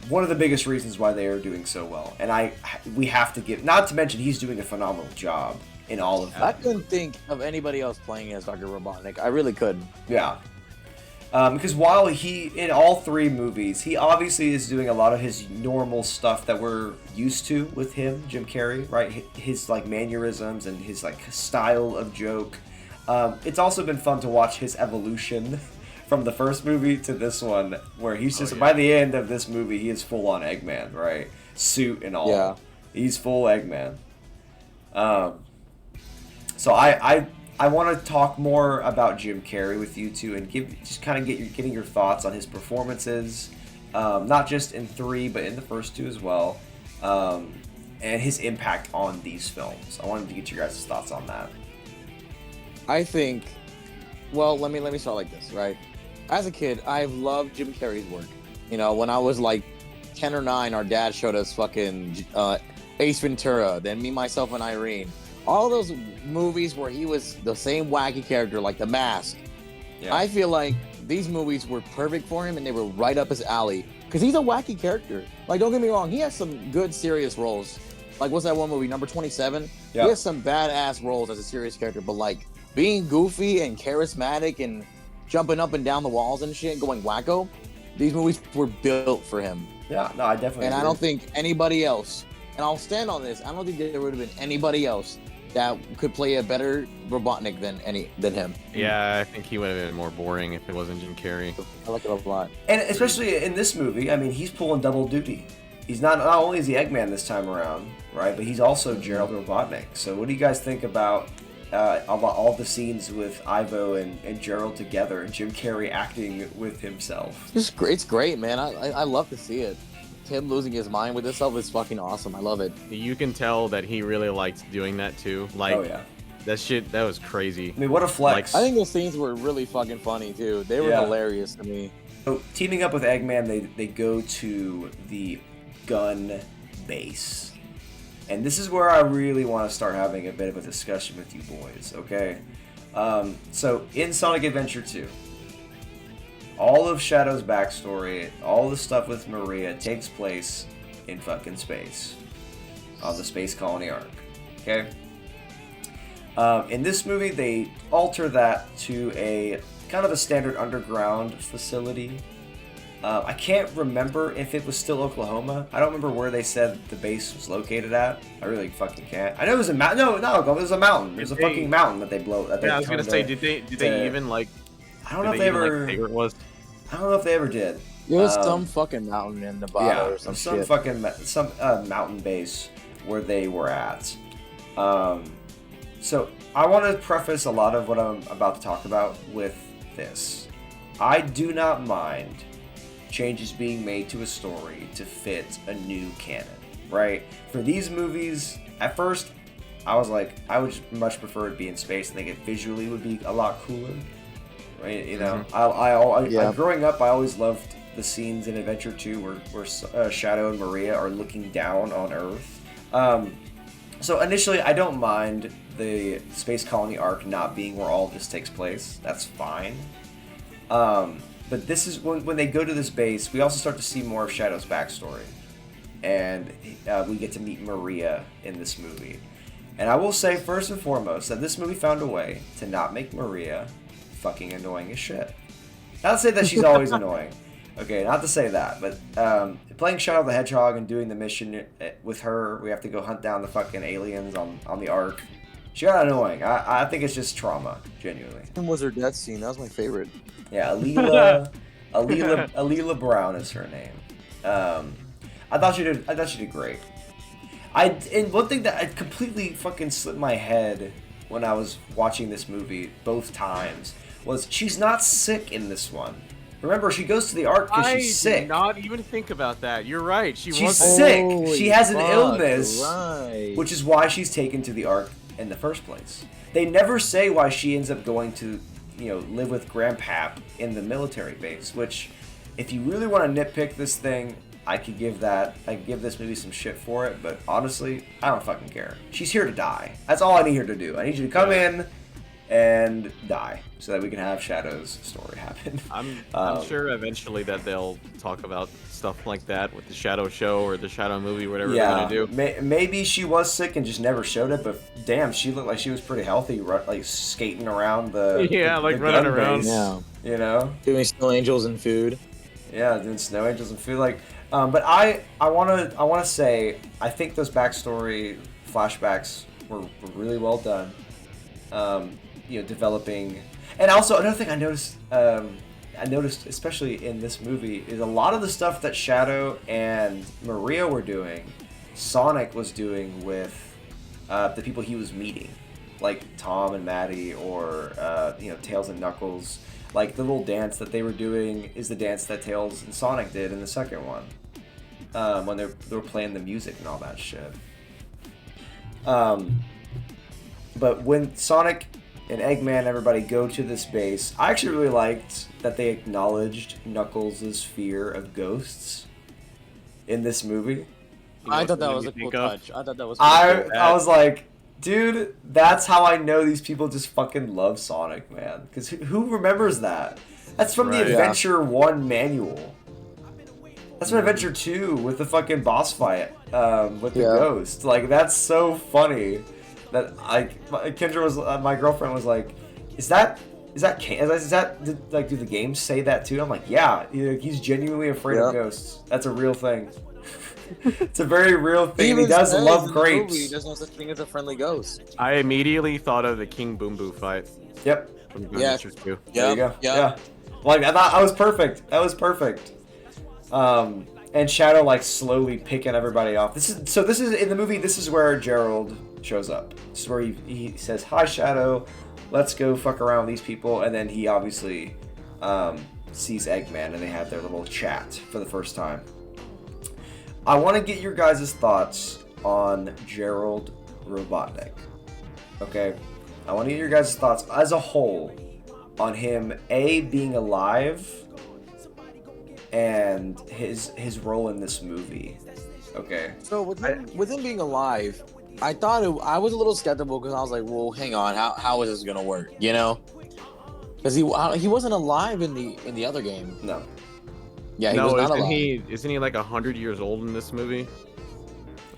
one of the biggest reasons why they are doing so well. And we have to give, not to mention he's doing a phenomenal job in all of them. I couldn't think of anybody else playing as Dr. Robotnik. I really couldn't. Yeah. Because while in all three movies, he obviously is doing a lot of his normal stuff that we're used to with him, Jim Carrey, right? His like mannerisms and his like style of joke. It's also been fun to watch his evolution from the first movie to this one, where he's just, by the end of this movie, he is full on Eggman, right? Suit and all. Yeah. He's full Eggman. So I want to talk more about Jim Carrey with you two and getting your thoughts on his performances, not just in 3, but in the first 2 as well, and his impact on these films. I wanted to get your guys' thoughts on that. I think, well, let me start like this, right? As a kid, I've loved Jim Carrey's work. You know, when I was like 10 or 9, our dad showed us fucking Ace Ventura, then Me, Myself, and Irene. All those movies where he was the same wacky character, like The Mask. Yeah. I feel like these movies were perfect for him, and they were right up his alley. Because he's a wacky character. Like, don't get me wrong, he has some good, serious roles. Like, what's that one movie, number 27? Yeah. He has some badass roles as a serious character, but like, being goofy and charismatic and jumping up and down the walls and shit, going wacko, these movies were built for him. Yeah, no, I definitely agree. I don't think anybody else, and I'll stand on this, I don't think there would have been anybody else that could play a better Robotnik than him. Yeah, I think he would have been more boring if it wasn't Jim Carrey. I like it a lot. And especially in this movie, I mean, he's pulling double duty. he's not only is he Eggman this time around, right? But he's also Gerald Robotnik. So what do you guys think about all the scenes with Ivo and Gerald together, and Jim Carrey acting with himself? It's great, man. I love to see it. Him losing his mind with himself is fucking awesome. I love it. You can tell that he really liked doing that too. Like, Oh yeah. that was crazy. I mean, what a flex. I think those scenes were really fucking funny too. They were hilarious to me. So, teaming up with Eggman, they go to the gun base. And this is where I really want to start having a bit of a discussion with you boys, okay? So, in Sonic Adventure 2, all of Shadow's backstory, all the stuff with Maria takes place in fucking space. On the Space Colony arc, okay? In this movie, they alter that to a kind of a standard underground facility. I can't remember if it was still Oklahoma. I don't remember where they said the base was located at. I really fucking can't. I know it was a mountain. No, not Oklahoma. It was a mountain. It was a fucking mountain that they blow. That Yeah, I was gonna say, did they even like? I don't know if they ever. Like, was? I don't know if they ever did. It was some fucking mountain in Nevada or some shit. Fucking mountain base where they were at. So I want to preface a lot of what I'm about to talk about with this. I do not mind changes being made to a story to fit a new canon, right? For these movies, at first, I was like, I would much prefer it be in space. I think it visually would be a lot cooler, right? You know, I growing up, I always loved the scenes in Adventure 2 where Shadow and Maria are looking down on Earth. So initially, I don't mind the Space Colony arc not being where all of this takes place. That's fine. But this is when they go to this base, we also start to see more of Shadow's backstory. And we get to meet Maria in this movie. And I will say, first and foremost, that this movie found a way to not make Maria fucking annoying as shit. Not to say that she's always annoying. Okay, not to say that, but playing Shadow the Hedgehog and doing the mission with her, we have to go hunt down the fucking aliens on the Ark. She got annoying. I think it's just trauma, genuinely. What was her death scene? That was my favorite. Yeah, Alila Brown is her name. I thought she did great. And one thing that I completely fucking slipped my head when I was watching this movie both times was she's not sick in this one. Remember, she goes to the Ark because she's sick. I did not even think about that. You're right. She's sick. Holy she has an fuck, illness, right. which is why she's taken to the Ark in the first place. They never say why she ends up going to, live with Grandpap in the military base, which, if you really want to nitpick this thing, I could give this movie some shit for it, but honestly, I don't fucking care. She's here to die. That's all I need her to do. I need you to come in and die so that we can have Shadow's story happen. I'm sure eventually that they'll talk about stuff like that with the Shadow show or the Shadow movie, whatever they're gonna do. Maybe she was sick and just never showed it, but damn, she looked like she was pretty healthy, like skating around the running around. Base, yeah, doing snow angels and food. Yeah, doing snow angels and food. Like, but I wanna say I think those backstory flashbacks were really well done. Developing, and also another thing I noticed especially in this movie is a lot of the stuff that Shadow and Maria were doing, Sonic was doing with the people he was meeting, like Tom and Maddie, or Tails and Knuckles. Like the little dance that they were doing is the dance that Tails and Sonic did in the second one, when they were playing the music and all that shit. But when Sonic and Eggman and everybody go to this base, I actually really liked that they acknowledged Knuckles' fear of ghosts in this movie. I thought that was a cool touch. I thought that was I was like, dude, that's how I know these people just fucking love Sonic, man. Because who remembers that? That's from the Adventure 1 manual. That's from Adventure 2 with the fucking boss fight with the ghost. Like, that's so funny. That Kendra was my girlfriend was like, is that do the games say that too? I'm like, yeah, he's genuinely afraid of ghosts. That's a real thing. It's a very real thing. He does love grapes. He does no such thing as a friendly ghost. I immediately thought of the King Boom Boo fight. Yep. From Adventures 2. There you go. Yeah. Like I thought I was perfect. That was perfect. And Shadow like slowly picking everybody off. This is in the movie. This is where Gerald shows up. This is where he says, "Hi, Shadow, let's go fuck around with these people." And then he obviously sees Eggman, and they have their little chat for the first time. I want to get your guys' thoughts on Gerald Robotnik. Okay, I want to get your guys' thoughts as a whole on him being alive and his role in this movie. Okay. So with him being alive, I was a little skeptical because I was like, well, hang on, how is this gonna work? You know, because he wasn't alive in the other game. No. Yeah, he was not alive. Isn't he like 100 years old in this movie,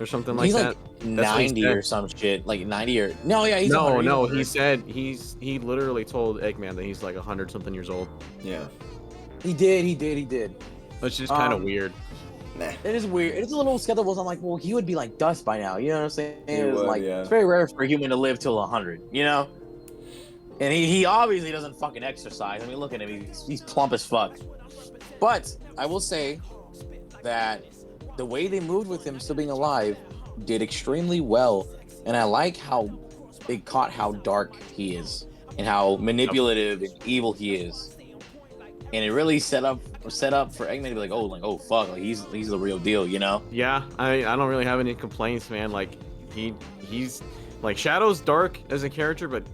or something like He's that? like 90 or some shit, like 90 or no, yeah, he's no. He said he literally told Eggman that he's like 100 something years old. Yeah. He did. It's just kind of weird. Nah. It is weird. It's a little skeptical. So I'm like, well, he would be like dust by now. You know what I'm saying? Yeah. It's very rare for a human to live till 100. You know. And he obviously doesn't fucking exercise. I mean, look at him. He's plump as fuck. But I will say that the way they moved with him still being alive did extremely well, and I like how they caught how dark he is and how manipulative and evil he is, and it really set up for Eggman to be like, oh fuck, like he's the real deal, you know? Yeah, I don't really have any complaints, man. Like he's like Shadow's dark as a character, but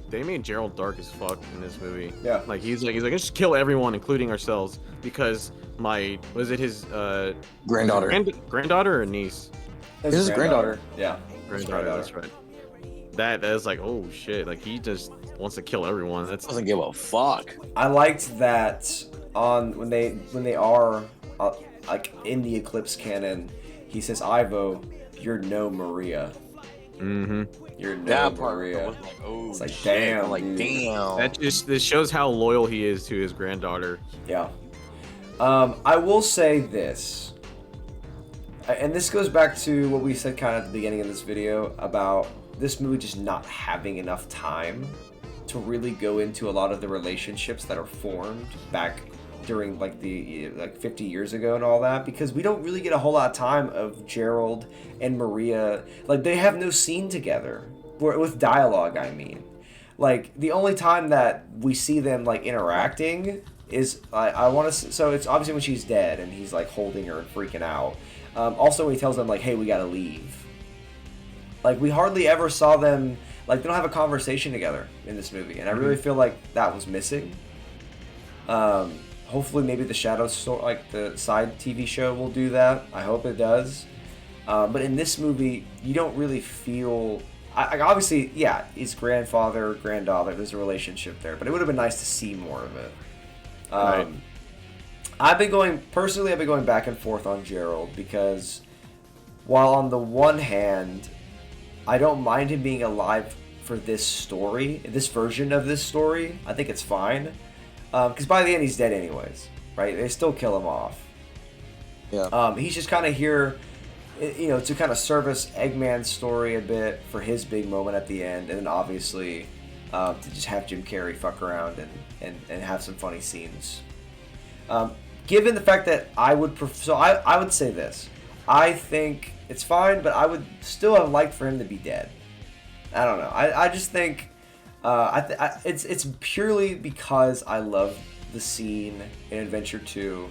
they made Gerald dark as fuck in this movie. Yeah. Like he's like just kill everyone, including ourselves, because his Granddaughter. Granddaughter or niece? This is granddaughter. Yeah. Granddaughter, that's right. That is like, oh shit, like he just wants to kill everyone. That's Doesn't give a fuck. I liked that when they are like in the Eclipse canon, he says, "Ivo, you're no Maria." Mm-hmm. You're no That part Maria. was like, oh, It's like, shit. damn, I'm like, dude. damn. This shows how loyal he is to his granddaughter. Yeah. I will say this, and this goes back to what we said kind of at the beginning of this video about this movie just not having enough time to really go into a lot of the relationships that are formed back during like 50 years ago and all that, because we don't really get a whole lot of time of Gerald and Maria. Like, they have no scene together with dialogue. I mean, like, the only time that we see them like interacting is I want to. So it's obviously when she's dead and he's like holding her and freaking out. Also when he tells them like, "Hey, we gotta leave." Like, we hardly ever saw them. Like, they don't have a conversation together in this movie, and I really feel like that was missing. Hopefully, maybe the Shadow story, like the side TV show, will do that. I hope it does. But in this movie, you don't really feel. Obviously, yeah, his grandfather, granddaughter, there's a relationship there, but it would have been nice to see more of it. Right. I've been going back and forth on Gerald, because while on the one hand, I don't mind him being alive for this story, this version of this story. I think it's fine. Because by the end, he's dead anyways, right? They still kill him off. Yeah. He's just kind of here, you know, to kind of service Eggman's story a bit for his big moment at the end, and then obviously to just have Jim Carrey fuck around and have some funny scenes. Given the fact that I would say this. I think it's fine, but I would still have liked for him to be dead. I don't know. I just think it's purely because I love the scene in Adventure 2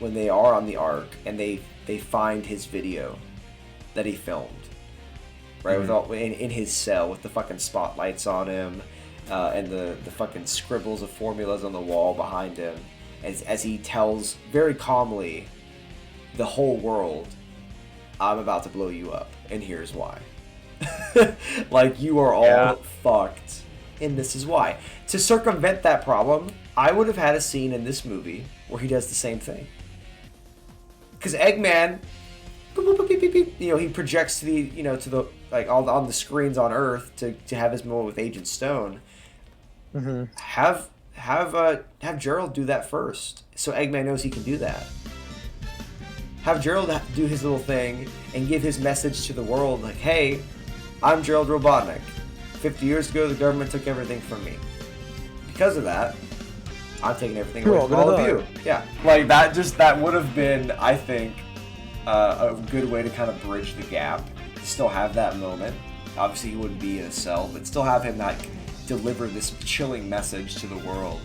when they are on the Ark and they find his video that he filmed, right? Mm-hmm. With all in his cell with the fucking spotlights on him and the fucking scribbles of formulas on the wall behind him, as he tells very calmly the whole world, "I'm about to blow you up, and here's why." Like, you are all fucked, and this is why. To circumvent that problem, I would have had a scene in this movie where he does the same thing. Because Eggman, you know, he projects to the like all on the screens on Earth to have his moment with Agent Stone. Mm-hmm. Have Gerald do that first, so Eggman knows he can do that. Have Gerald do his little thing and give his message to the world, like, "Hey, I'm Gerald Robotnik. 50 years ago, the government took everything from me. Because of that, I'm taking everything You're away all from all gonna of you. Yeah, like that would have been, I think, a good way to kind of bridge the gap. Still have that moment. Obviously, he wouldn't be in a cell, but still have him like deliver this chilling message to the world.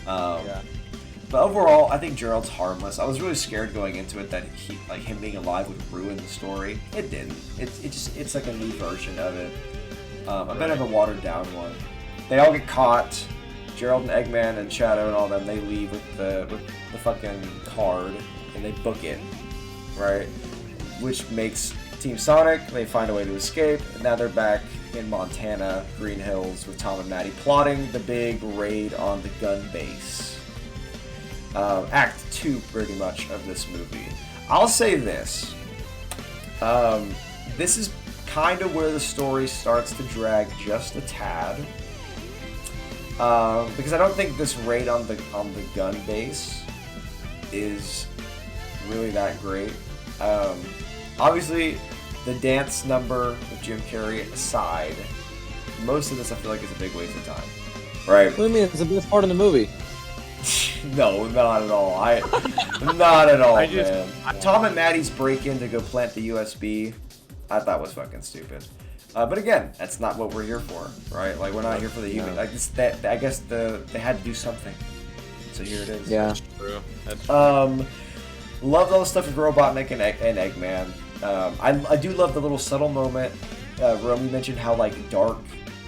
But overall, I think Gerald's harmless. I was really scared going into it that him being alive would ruin the story. It didn't. It's like a new version of it. A bit of a watered down one. They all get caught. Gerald and Eggman and Shadow and all them, they leave with the fucking card and they book it, right? Which makes Team Sonic, they find a way to escape, and now they're back in Montana, Green Hills, with Tom and Maddie plotting the big raid on the gun base. Act 2, pretty much, of this movie. I'll say this. This is kind of where the story starts to drag just a tad. Because I don't think this raid on the gun base is really that great. Obviously, the dance number with Jim Carrey aside, most of this I feel like is a big waste of time. Right? What do you mean? It's the best part of the movie. No, not at all. Not at all, man. Tom and Maddie's break in to go plant the USB, I thought was fucking stupid. But again, that's not what we're here for, right? Like, we're not here for the human. Like, I guess they had to do something. So here it is. Yeah. That's true. That's true. Loved all the stuff with Robotnik and Eggman. I do love the little subtle moment. Rome, you mentioned how like dark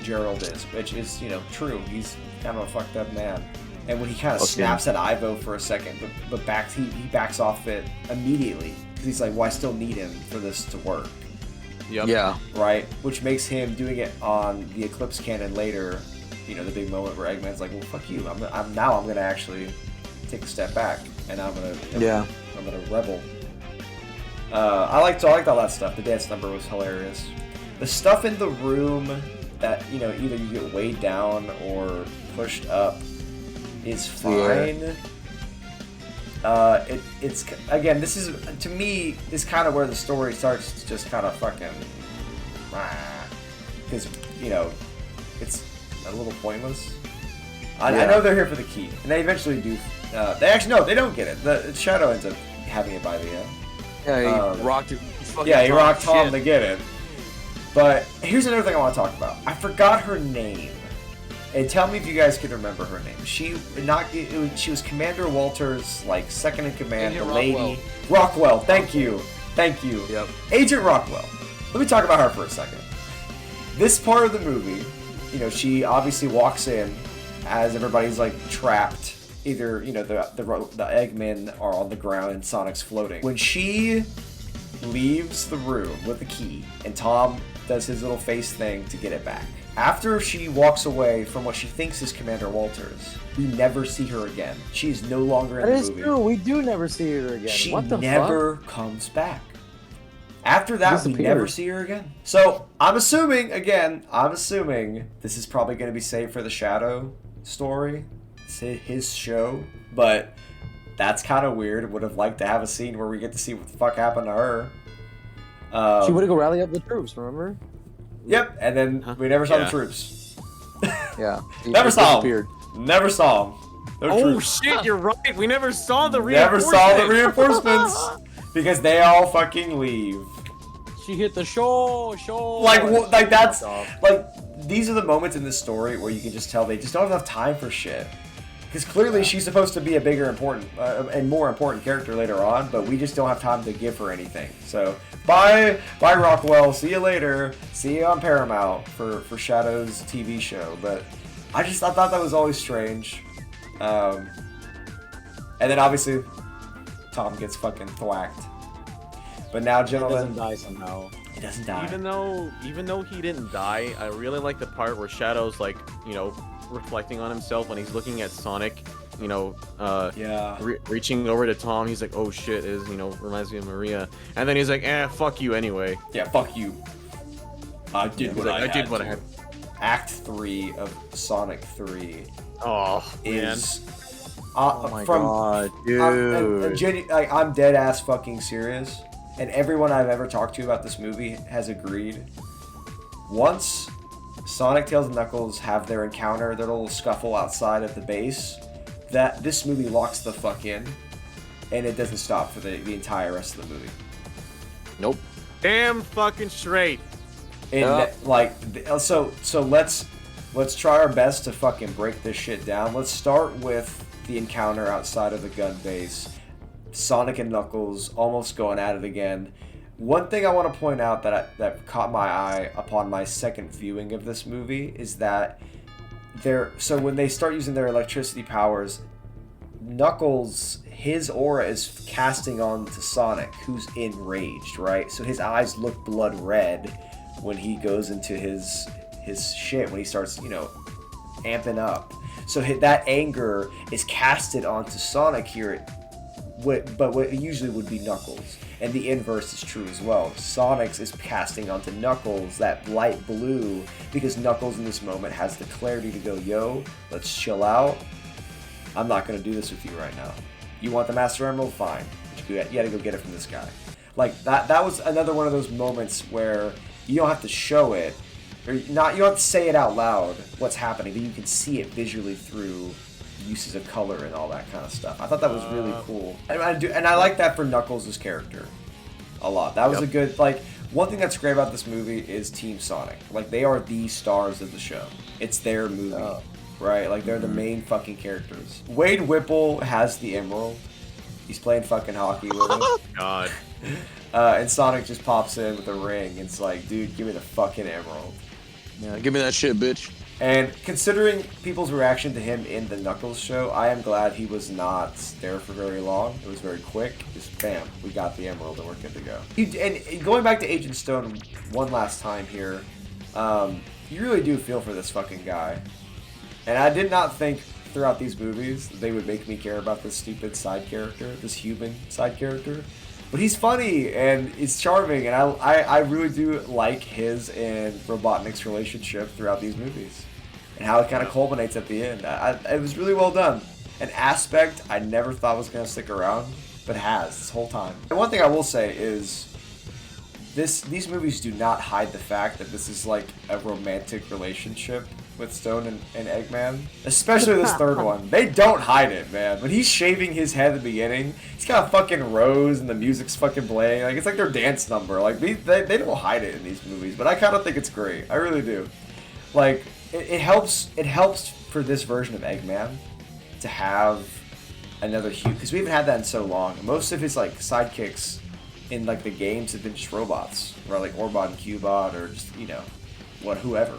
Gerald is, which is, true. He's kind of a fucked up man. And when he kind of snaps at Ivo for a second, but he backs off it immediately because he's like, "Well, I still need him for this to work." Yep. Yeah. Right, which makes him doing it on the Eclipse cannon later. The big moment where Eggman's like, "Well, fuck you. I'm gonna actually take a step back, and I'm gonna rebel." I liked all that stuff. The dance number was hilarious. The stuff in the room that either you get weighed down or pushed up is fine. Yeah. It's again, this is to me is kind of where the story starts to just kind of fucking because it's a little pointless. I know they're here for the key, and they eventually do. They don't get it. The Shadow ends up having it by the end. Yeah, he rocked it. He rocked Tom to get it. But here's another thing I want to talk about. I forgot her name. And tell me if you guys can remember her name. She was Commander Walter's second in command, Agent the lady Rockwell. Thank you. Yep. Agent Rockwell. Let me talk about her for a second. This part of the movie, she obviously walks in as everybody's trapped. Either the Eggmen are on the ground and Sonic's floating. When she leaves the room with the key, and Tom does his little face thing to get it back. After she walks away from what she thinks is Commander Walters, we never see her again. She is no longer in the movie. That is true. We do never see her again. She what the never fuck? comes back. After that, we never see her again. So I'm assuming this is probably going to be saved for the Shadow story. It's his show, but that's kind of weird. Would have liked to have a scene where we get to see what the fuck happened to her. She would have go rally up the troops, remember? Yep, and then we never saw the troops. Yeah. Never saw them. Never saw them. No troops. Shit, you're right. We never saw the Never reinforcements. saw the reinforcements because they all fucking leave. She hit the show. These are the moments in this story where you can just tell they just don't have enough time for shit. Because clearly she's supposed to be a bigger, important, and more important character later on, but we just don't have time to give her anything. So, bye Rockwell. See you later. See you on Paramount for Shadow's TV show. But I thought that was always strange. And then obviously, Tom gets fucking thwacked. But now, gentlemen, He doesn't die somehow. He doesn't die. Even though he didn't die, I really like the part where Shadow's reflecting on himself when he's looking at Sonic, reaching over to Tom. He's like, "Oh shit," reminds me of Maria, and then he's like, fuck you anyway. Yeah, fuck you. I did what I had. Act 3 of Sonic 3 is my god, dude. I'm dead ass fucking serious, and everyone I've ever talked to about this movie has agreed. Once Sonic, Tails, and Knuckles have their encounter, their little scuffle outside of the base, that this movie locks the fuck in, and it doesn't stop for the entire rest of the movie. Nope. Damn fucking straight. And so let's try our best to fucking break this shit down. Let's start with the encounter outside of the gun base. Sonic and Knuckles almost going at it again. One thing I want to point out that caught my eye upon my second viewing of this movie is that so when they start using their electricity powers, Knuckles, his aura is casting on to Sonic, who's enraged, right? So his eyes look blood red when he goes into his shit, when he starts, amping up. So that anger is casted onto Sonic here, but what usually would be Knuckles. And the inverse is true as well. Sonic's is casting onto Knuckles that light blue, because Knuckles in this moment has the clarity to go, yo, let's chill out. I'm not going to do this with you right now. You want the Master Emerald? Fine. But you got to go get it from this guy. Like, that was another one of those moments where you don't have to show it, or you don't have to say it out loud what's happening, but you can see it visually through uses of color and all that kind of stuff. I thought that was really cool. And I like that for Knuckles' character a lot. That was a good, one thing that's great about this movie is Team Sonic. Like, they are the stars of the show. It's their movie, right? Like, they're the main fucking characters. Wade Whipple has the emerald. He's playing fucking hockey with it. God. And Sonic just pops in with a ring. It's like, dude, give me the fucking emerald. Yeah, give me that shit, bitch. And considering people's reaction to him in the Knuckles show, I am glad he was not there for very long. It was very quick. Just bam, we got the emerald and we're good to go. And going back to Agent Stone one last time here, you really do feel for this fucking guy. And I did not think throughout these movies they would make me care about this stupid side character, this human side character. But he's funny and he's charming, and I really do like his and Robotnik's relationship throughout these movies, and how it kind of culminates at the end. It was really well done. An aspect I never thought was going to stick around, but has this whole time. And one thing I will say is, these movies do not hide the fact that this is like a romantic relationship with Stone and Eggman. Especially this third one. They don't hide it, man. When he's shaving his head at the beginning, he's got a fucking rose and the music's fucking playing. Like, it's like their dance number. Like, they don't hide it in these movies, but I kind of think it's great. I really do. Like, it helps for this version of Eggman to have another huge, because we haven't had that in so long. Most of his, like, sidekicks in, like, the games have been just robots, or like Orbot and Cubot, or just, whoever.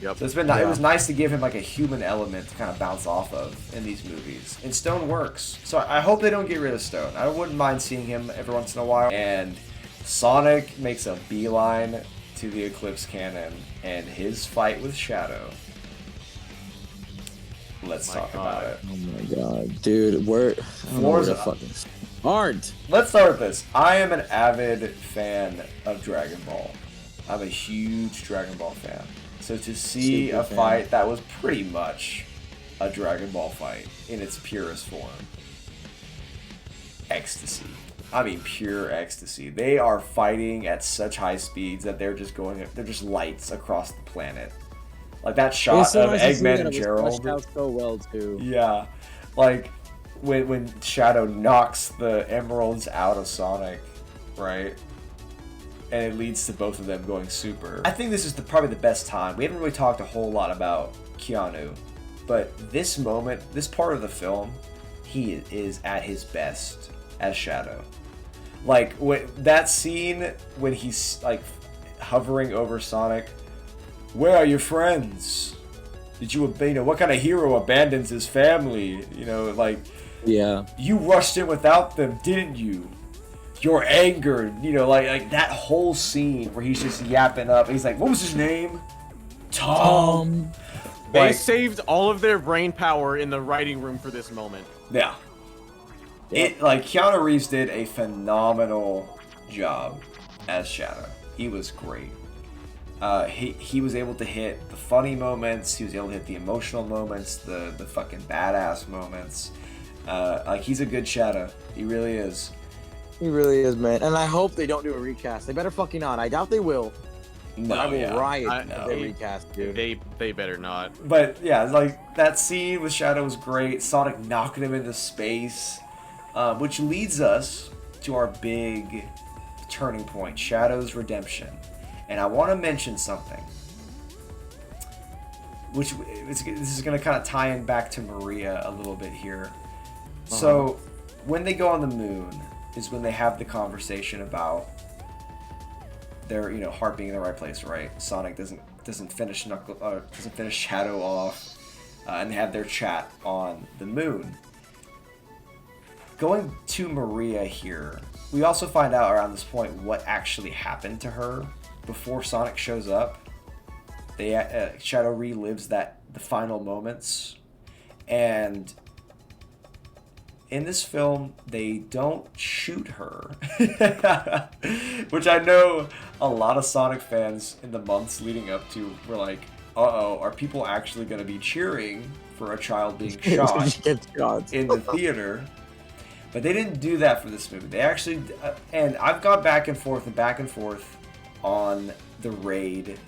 Yep. So it's been it was nice to give him like a human element to kind of bounce off of in these movies. And Stone works. So I hope they don't get rid of Stone. I wouldn't mind seeing him every once in a while. And Sonic makes a beeline to the Eclipse Cannon and his fight with Shadow. Let's talk about it. Oh my god, dude, fucking aren't. Let's start with this. I am an avid fan of Dragon Ball. I'm a huge Dragon Ball fan. So to see a fight that was pretty much a Dragon Ball fight in its purest form. Ecstasy. I mean, pure ecstasy. They are fighting at such high speeds that they're just lights across the planet. Like that shot of Eggman and Gerald. Out so well too. Yeah. Like when Shadow knocks the emeralds out of Sonic, right? And it leads to both of them going super. I think this is probably the best time. We haven't really talked a whole lot about Keanu, but this moment, this part of the film, he is at his best as Shadow. Like that scene when he's like hovering over Sonic. Where are your friends? Did you what kind of hero abandons his family? Yeah. You rushed in without them, didn't you? You're angered, like that whole scene where he's just yapping up. He's like, what was his name? Tom. They saved all of their brain power in the writing room for this moment. Yeah. Keanu Reeves did a phenomenal job as Shadow. He was great. He was able to hit the funny moments. He was able to hit the emotional moments, the fucking badass moments. He's a good Shadow. He really is. He really is, man. And I hope they don't do a recast. They better fucking not. I doubt they will. No, I will yeah. riot No. if they recast, dude. They better not. But yeah, like that scene with Shadow was great. Sonic knocking him into space, which leads us to our big turning point, Shadow's redemption. And I want to mention something, which this is going to kind of tie in back to Maria a little bit here. So when they go on the moon is when they have the conversation about their heart being in the right place, right? Sonic doesn't finish Shadow off, and they have their chat on the moon. Going to Maria here, we also find out around this point what actually happened to her before Sonic shows up. Shadow relives the final moments, and in this film they don't shoot her, which I know a lot of Sonic fans in the months leading up to were like, "Uh-oh, are people actually going to be cheering for a child being shot in the theater?" But they didn't do that for this movie. They actually, and I've gone back and forth on the raid,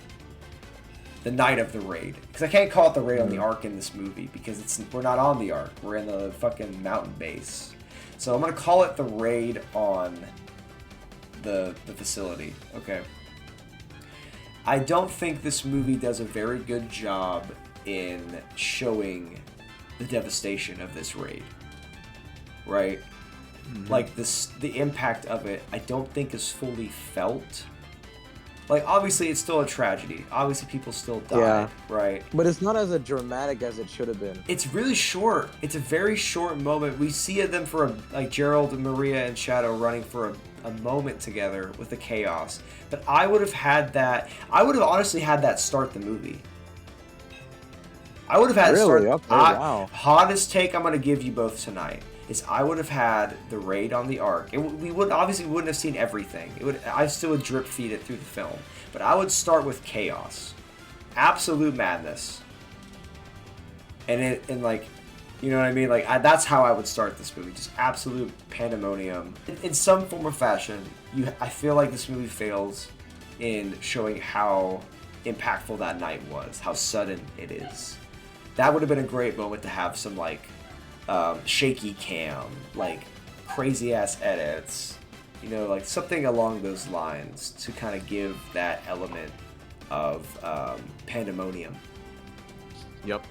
the night of the raid, because I can't call it the raid on the Ark in this movie because we're not on the Ark. We're in the fucking mountain base. So I'm gonna call it the raid on the facility. Okay. I don't think this movie does a very good job in showing the devastation of this raid. Right? Like the impact of it, I don't think is fully felt. Like, obviously, it's still a tragedy. Obviously, people still die, right? But it's not as dramatic as it should have been. It's really short. It's a very short moment. We see them like Gerald and Maria and Shadow running for a moment together with the chaos. But I would have honestly had that start the movie. I would have had wow. Hottest take I'm going to give you both tonight is I would have had the raid on the Ark. We wouldn't have seen everything. I still would drip feed it through the film, but I would start with chaos, absolute madness, and like, you know what I mean? Like that's how I would start this movie, just absolute pandemonium. In some form or fashion, I feel like this movie fails in showing how impactful that night was, how sudden it is. That would have been a great moment to have some like shaky cam, like crazy ass edits, like something along those lines to kind of give that element of pandemonium. Yep.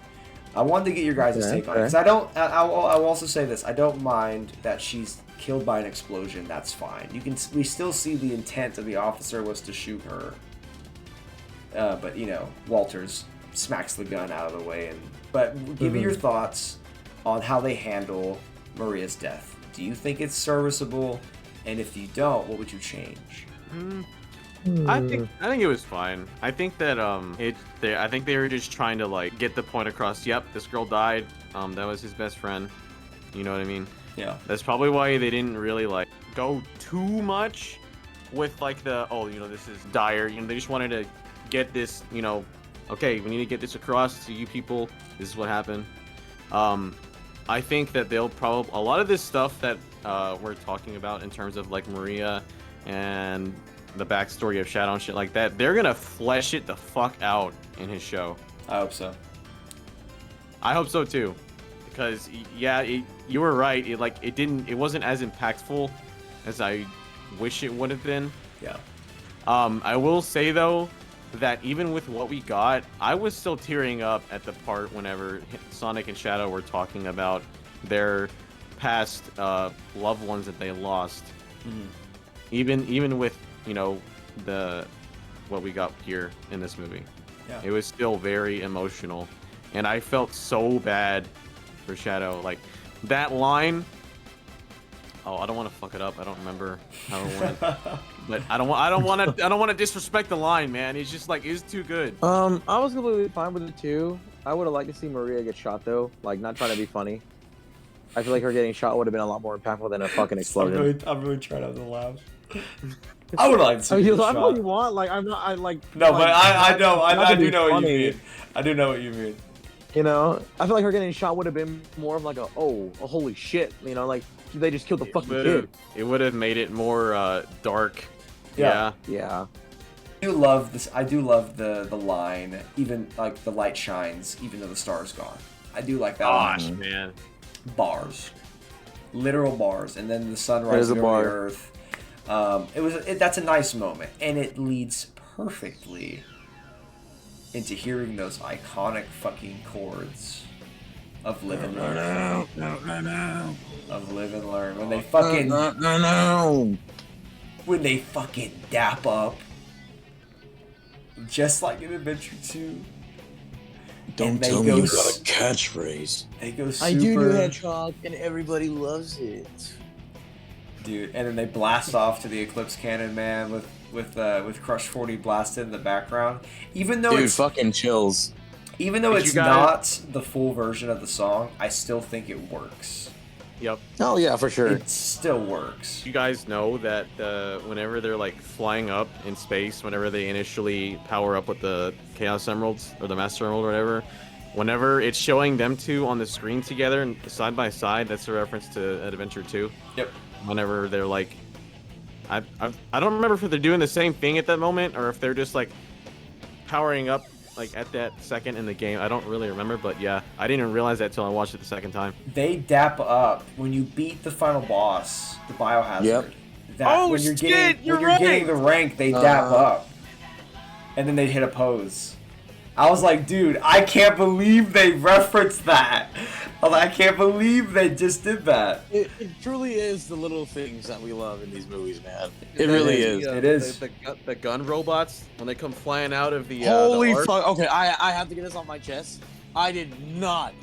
I wanted to get your guys' take on it because I'll also say this: I don't mind that she's killed by an explosion. That's fine. We still see the intent of the officer was to shoot her, but Walters smacks the gun out of the way. But give me your thoughts on how they handle Maria's death. Do you think it's serviceable? And if you don't, what would you change? I think it was fine. I think that I think they were just trying to like get the point across. Yep, this girl died. That was his best friend. You know what I mean? Yeah. That's probably why they didn't really like go too much with like this is dire. They just wanted to get this, okay, we need to get this across to you people. This is what happened. I think that they'll probably a lot of this stuff that we're talking about in terms of like Maria and the backstory of Shadow and shit like that, they're gonna flesh it the fuck out in his show. I hope so. I hope so too, because you were right. It wasn't as impactful as I wish it would have been. Yeah. I will say though that even with what we got, I was still tearing up at the part whenever Sonic and Shadow were talking about their past loved ones that they lost. Even with what we got here in this movie, it was still very emotional, and I felt so bad for Shadow. Like that line. Oh, I don't want to fuck it up. I don't remember how it went, but I don't want to disrespect the line, man. It's just like it's too good. I was completely fine with it too. I would have liked to see Maria get shot though. Like, not trying to be funny. I feel like her getting shot would have been a lot more impactful than a fucking explosion. I'm really trying not to laugh. I would like to see her shot. What you want. Like, I'm not. I like. No, like, but I know. I do know what you funny. mean. I do know what you mean. I feel like her getting shot would have been more of like a holy shit. Like they just killed the fucking kid. It would have made it more dark. Yeah. do love this. I do love the line, even like the light shines, even though the star's gone. I do like that Gosh, line. man. Bars, literal bars, and then the sun There's rising a over the bar. earth. That's a nice moment, and it leads perfectly into hearing those iconic fucking chords of Live and Learn. Of Live and Learn. When they fucking when they fucking dap up, just like in Adventure 2. Don't tell me you got a catchphrase. They go super. I do Hedgehog, and everybody loves it. Dude, and then they blast off to the Eclipse Cannon, man, with Crush 40 blasted in the background. Even though it's fucking chills. Even though Did it's you guys- not the full version of the song, I still think it works. Yep. Oh yeah, for sure. It still works. You guys know that whenever they're like flying up in space, whenever they initially power up with the Chaos Emeralds or the Master Emerald or whatever, whenever it's showing them two on the screen together and side by side, that's a reference to Adventure 2. Yep. Whenever they're like, I don't remember if they're doing the same thing at that moment or if they're just like powering up like at that second in the game. I don't really remember, but yeah, I didn't even realize that till I watched it the second time. They dap up when you beat the final boss, the Biohazard. Yep. Oh, when you're shit, getting you're when you're getting right. the rank, they dap up, and then they hit a pose. I was like, dude, I can't believe they referenced that. I can't believe they just did that. It truly is the little things that we love in these movies, man. It really is. It is. The gun robots when they come flying out of the Holy the arc. fuck! Okay, I have to get this off my chest. I did not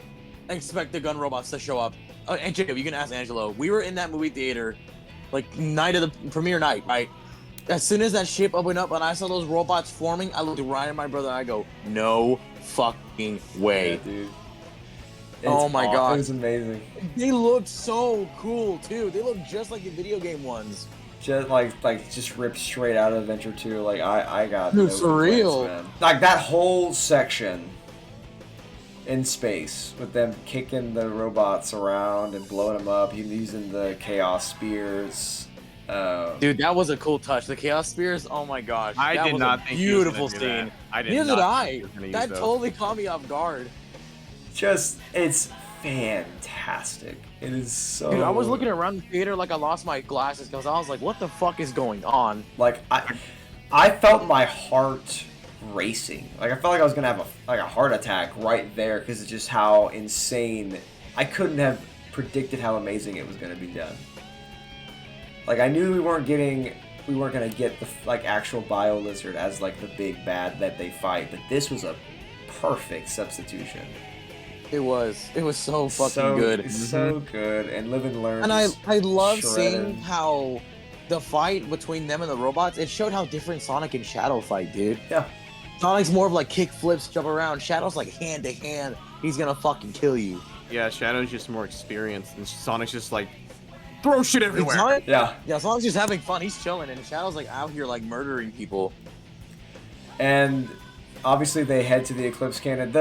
expect the gun robots to show up. And Jacob, you can ask Angelo. We were in that movie theater, like night of the premiere night, right? As soon as that ship opened up and I saw those robots forming, I looked right at my brother and I go, "No fucking way, Yeah, dude. Oh my God. It was amazing. They looked so cool too. They look just like the video game ones. Just ripped straight out of Adventure 2. Like I got Dude, no for complaints, real. man. Like that whole section in space with them kicking the robots around and blowing them up, using the chaos spears. Dude, that was a cool touch. The Chaos Spears, oh my gosh. I that did was not a think he was beautiful gonna do that. scene. I did Neither not did think I. he was gonna use That those. totally caught me off guard. It's fantastic. It is so. Dude, I was looking around the theater like I lost my glasses because I was like, what the fuck is going on? Like I felt my heart racing. Like I felt like I was gonna have a heart attack right there because of just how insane. I couldn't have predicted how amazing it was gonna be done. Like I knew we weren't gonna get the actual Bio Lizard as like the big bad that they fight, but this was a perfect substitution. It was so fucking good. It's so good, and Live and Learn. And I love shredded. seeing how the fight between them and the robots, it showed how different Sonic and Shadow fight, dude. Yeah. Sonic's more of like kick flips, jump around. Shadow's like hand to hand. He's gonna fucking kill you. Yeah, Shadow's just more experienced, and Sonic's just like throw shit everywhere. Sonic, Yeah. yeah, Sonic's just having fun. He's chilling, and Shadow's like out here like murdering people. And obviously they head to the Eclipse Cannon.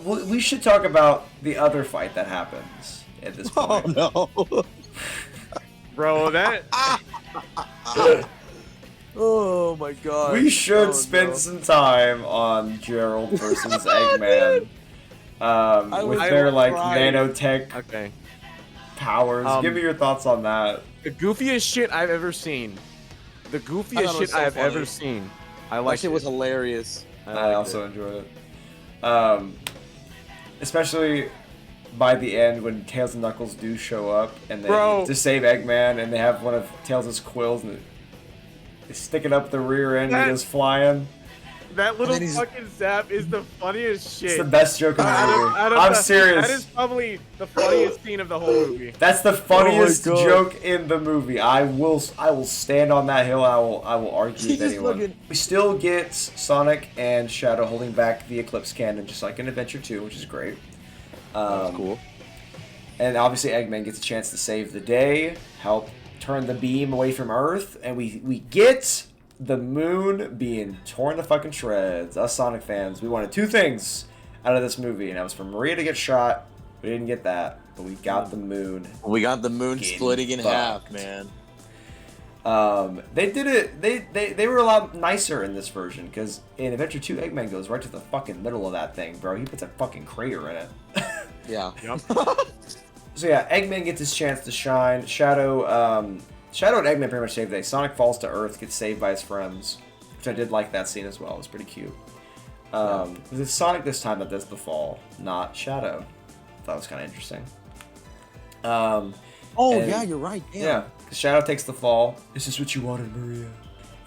We should talk about the other fight that happens at this point. Oh no. Bro, that Oh my god. We should Oh, spend no. some time on Gerald versus Eggman. With I their will like cry. nanotech okay. powers. Give me your thoughts on that. The goofiest shit I've ever seen. The I thought goofiest it was shit so I've funny. ever seen. I That like shit it. was hilarious. I liked also it. enjoyed it. Especially by the end when Tails and Knuckles do show up and they Bro. to save Eggman, and they have one of Tails' quills and they stick it up the rear end and That- he goes flying. That little then he's- fucking zap is the funniest shit. It's the best joke in the movie. Out of I'm the- serious. That is probably the funniest scene of the whole movie. That's the funniest God. joke in the movie. I will stand on that hill. And I will argue He's with just anyone. looking- We still get Sonic and Shadow holding back the Eclipse Cannon, just like in Adventure 2, which is great. That's cool. And obviously Eggman gets a chance to save the day, help turn the beam away from Earth, and we get the moon being torn to fucking shreds. Us Sonic fans, we wanted two things out of this movie, and that was for Maria to get shot. We didn't get that, but we got the moon. We got the moon Getting splitting in half, fucked. man. They did it. They were a lot nicer in this version because in Adventure 2, Eggman goes right to the fucking middle of that thing, bro. He puts a fucking crater in it. Yeah. Yep. So yeah, Eggman gets his chance to shine. Shadow and Eggman pretty much save the day. Sonic falls to Earth, gets saved by his friends, which I did like that scene as well. It was pretty cute. It's Sonic this time that does the fall, not Shadow. That was kind of interesting. Yeah, you're right. Damn. Yeah, because Shadow takes the fall. Is this what you wanted, Maria?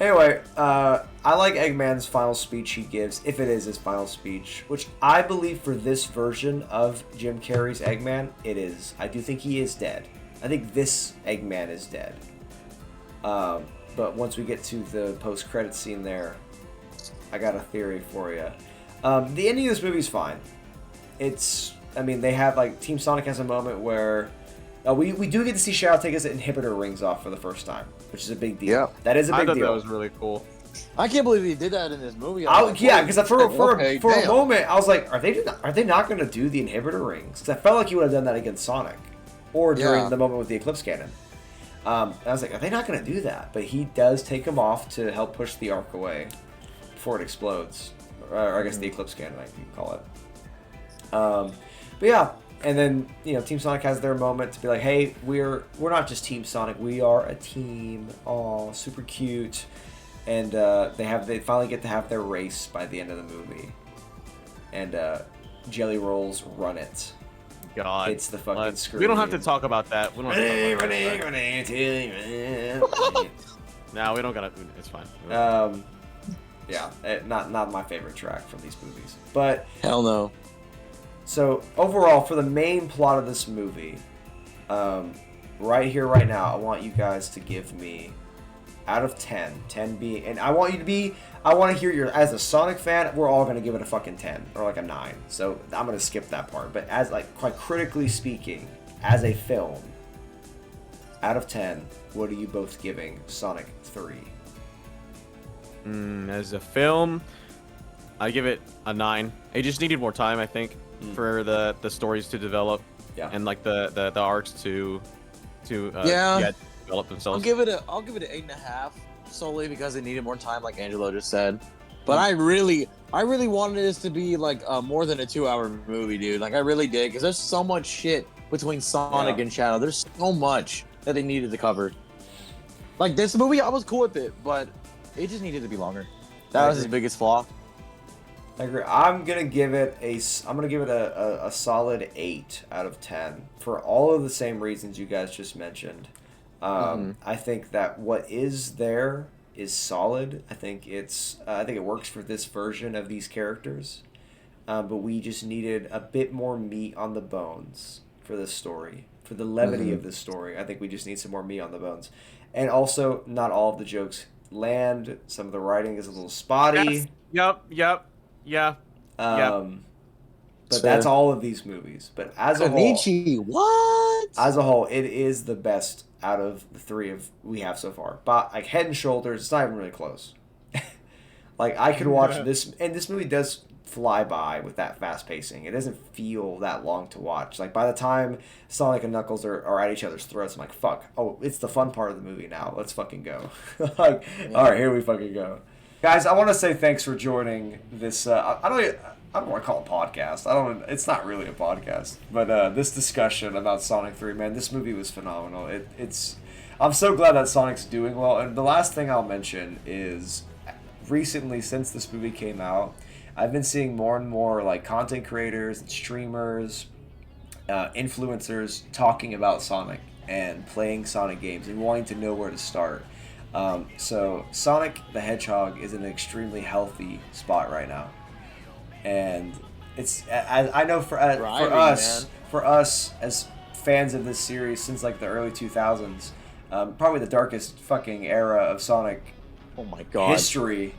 Anyway, I like Eggman's final speech he gives, if it is his final speech, which I believe for this version of Jim Carrey's Eggman, it is. I do think he is dead. I think this Eggman is dead. But once we get to the post-credit scene there, I got a theory for you. The ending of this movie is fine. They have, like, Team Sonic has a moment where we do get to see Shadow take his inhibitor rings off for the first time, which is a big deal. Yeah. That is a big I thought deal. that was really cool. I can't believe he did that in this movie. Yeah, because for a damn. moment I was like, are they not going to do the inhibitor rings? Because I felt like you would have done that against Sonic, or during the moment with the Eclipse Cannon. I was like, are they not going to do that? But he does take them off to help push the arc away before it explodes, or I guess the Eclipse Cannon, I can call it. But yeah. And then, Team Sonic has their moment to be like, hey, we're not just Team Sonic, we are a team. Aw, super cute. And they finally get to have their race by the end of the movie. And Jelly Rolls run it. God. It's the fucking screen. We don't have to talk about that. We don't have to talk about that. No, we don't gotta. It's fine. Yeah, not my favorite track from these movies. But Hell no. so overall, for the main plot of this movie, right here, right now, I want you guys to give me out of 10, 10 being, and I want to hear as a Sonic fan, we're all gonna give it a fucking 10 or like a 9. So I'm gonna skip that part. But as quite critically speaking, as a film, out of 10, what are you both giving Sonic 3? As a film, I give it a 9. It just needed more time, I think, for the stories to develop, and like the arcs to develop themselves. I'll give it an 8.5 solely because it needed more time, like Angelo just said. But I really wanted this to be like more than a 2-hour movie, dude. Like I really did, because there's so much shit between Sonic and Shadow. There's so much that they needed to cover. Like this movie, I was cool with it, but it just needed to be longer. That was his biggest flaw. I agree. I'm gonna give it a solid 8 out of 10 for all of the same reasons you guys just mentioned. I think that what is there is solid. I think it works for this version of these characters, but we just needed a bit more meat on the bones for this story, for the levity of this story. I think we just need some more meat on the bones, and also not all of the jokes land. Some of the writing is a little spotty. Yep. But that's all of these movies. But as a whole, what? As a whole, it is the best out of the 3 we have so far. But like head and shoulders, it's not even really close. Like I could watch this, and this movie does fly by with that fast pacing. It doesn't feel that long to watch. Like by the time Sonic and Knuckles are at each other's throats, I'm like, fuck. Oh, it's the fun part of the movie now. Let's fucking go. All right, here we fucking go. Guys, I want to say thanks for joining this. I don't want to call it a podcast. It's not really a podcast, but this discussion about Sonic 3, man, this movie was phenomenal. I'm so glad that Sonic's doing well. And the last thing I'll mention is, recently, since this movie came out, I've been seeing more and more like content creators and streamers, influencers talking about Sonic and playing Sonic games and wanting to know where to start. So Sonic the Hedgehog is in an extremely healthy spot right now, and I know for us as fans of this series since like the early 2000s, probably the darkest fucking era of Sonic history.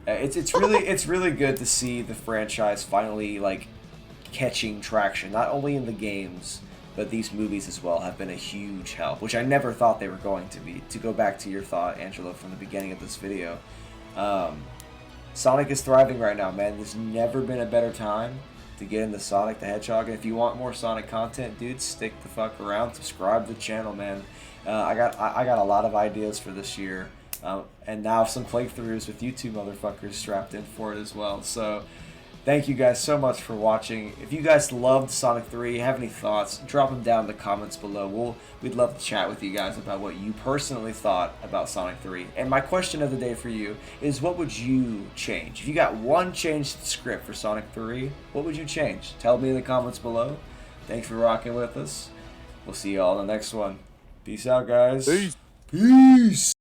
It's really good to see the franchise finally like catching traction, not only in the games, but these movies as well have been a huge help, which I never thought they were going to be. To go back to your thought, Angelo, from the beginning of this video, Sonic is thriving right now, man. There's never been a better time to get into Sonic the Hedgehog. And if you want more Sonic content, dude, stick the fuck around. Subscribe to the channel, man. I got a lot of ideas for this year, and now some playthroughs with you two motherfuckers strapped in for it as well. So thank you guys so much for watching. If you guys loved Sonic 3, have any thoughts, drop them down in the comments below. We'd love to chat with you guys about what you personally thought about Sonic 3. And my question of the day for you is, what would you change? If you got one change to the script for Sonic 3, what would you change? Tell me in the comments below. Thanks for rocking with us. We'll see you all in the next one. Peace out, guys. Peace. Peace.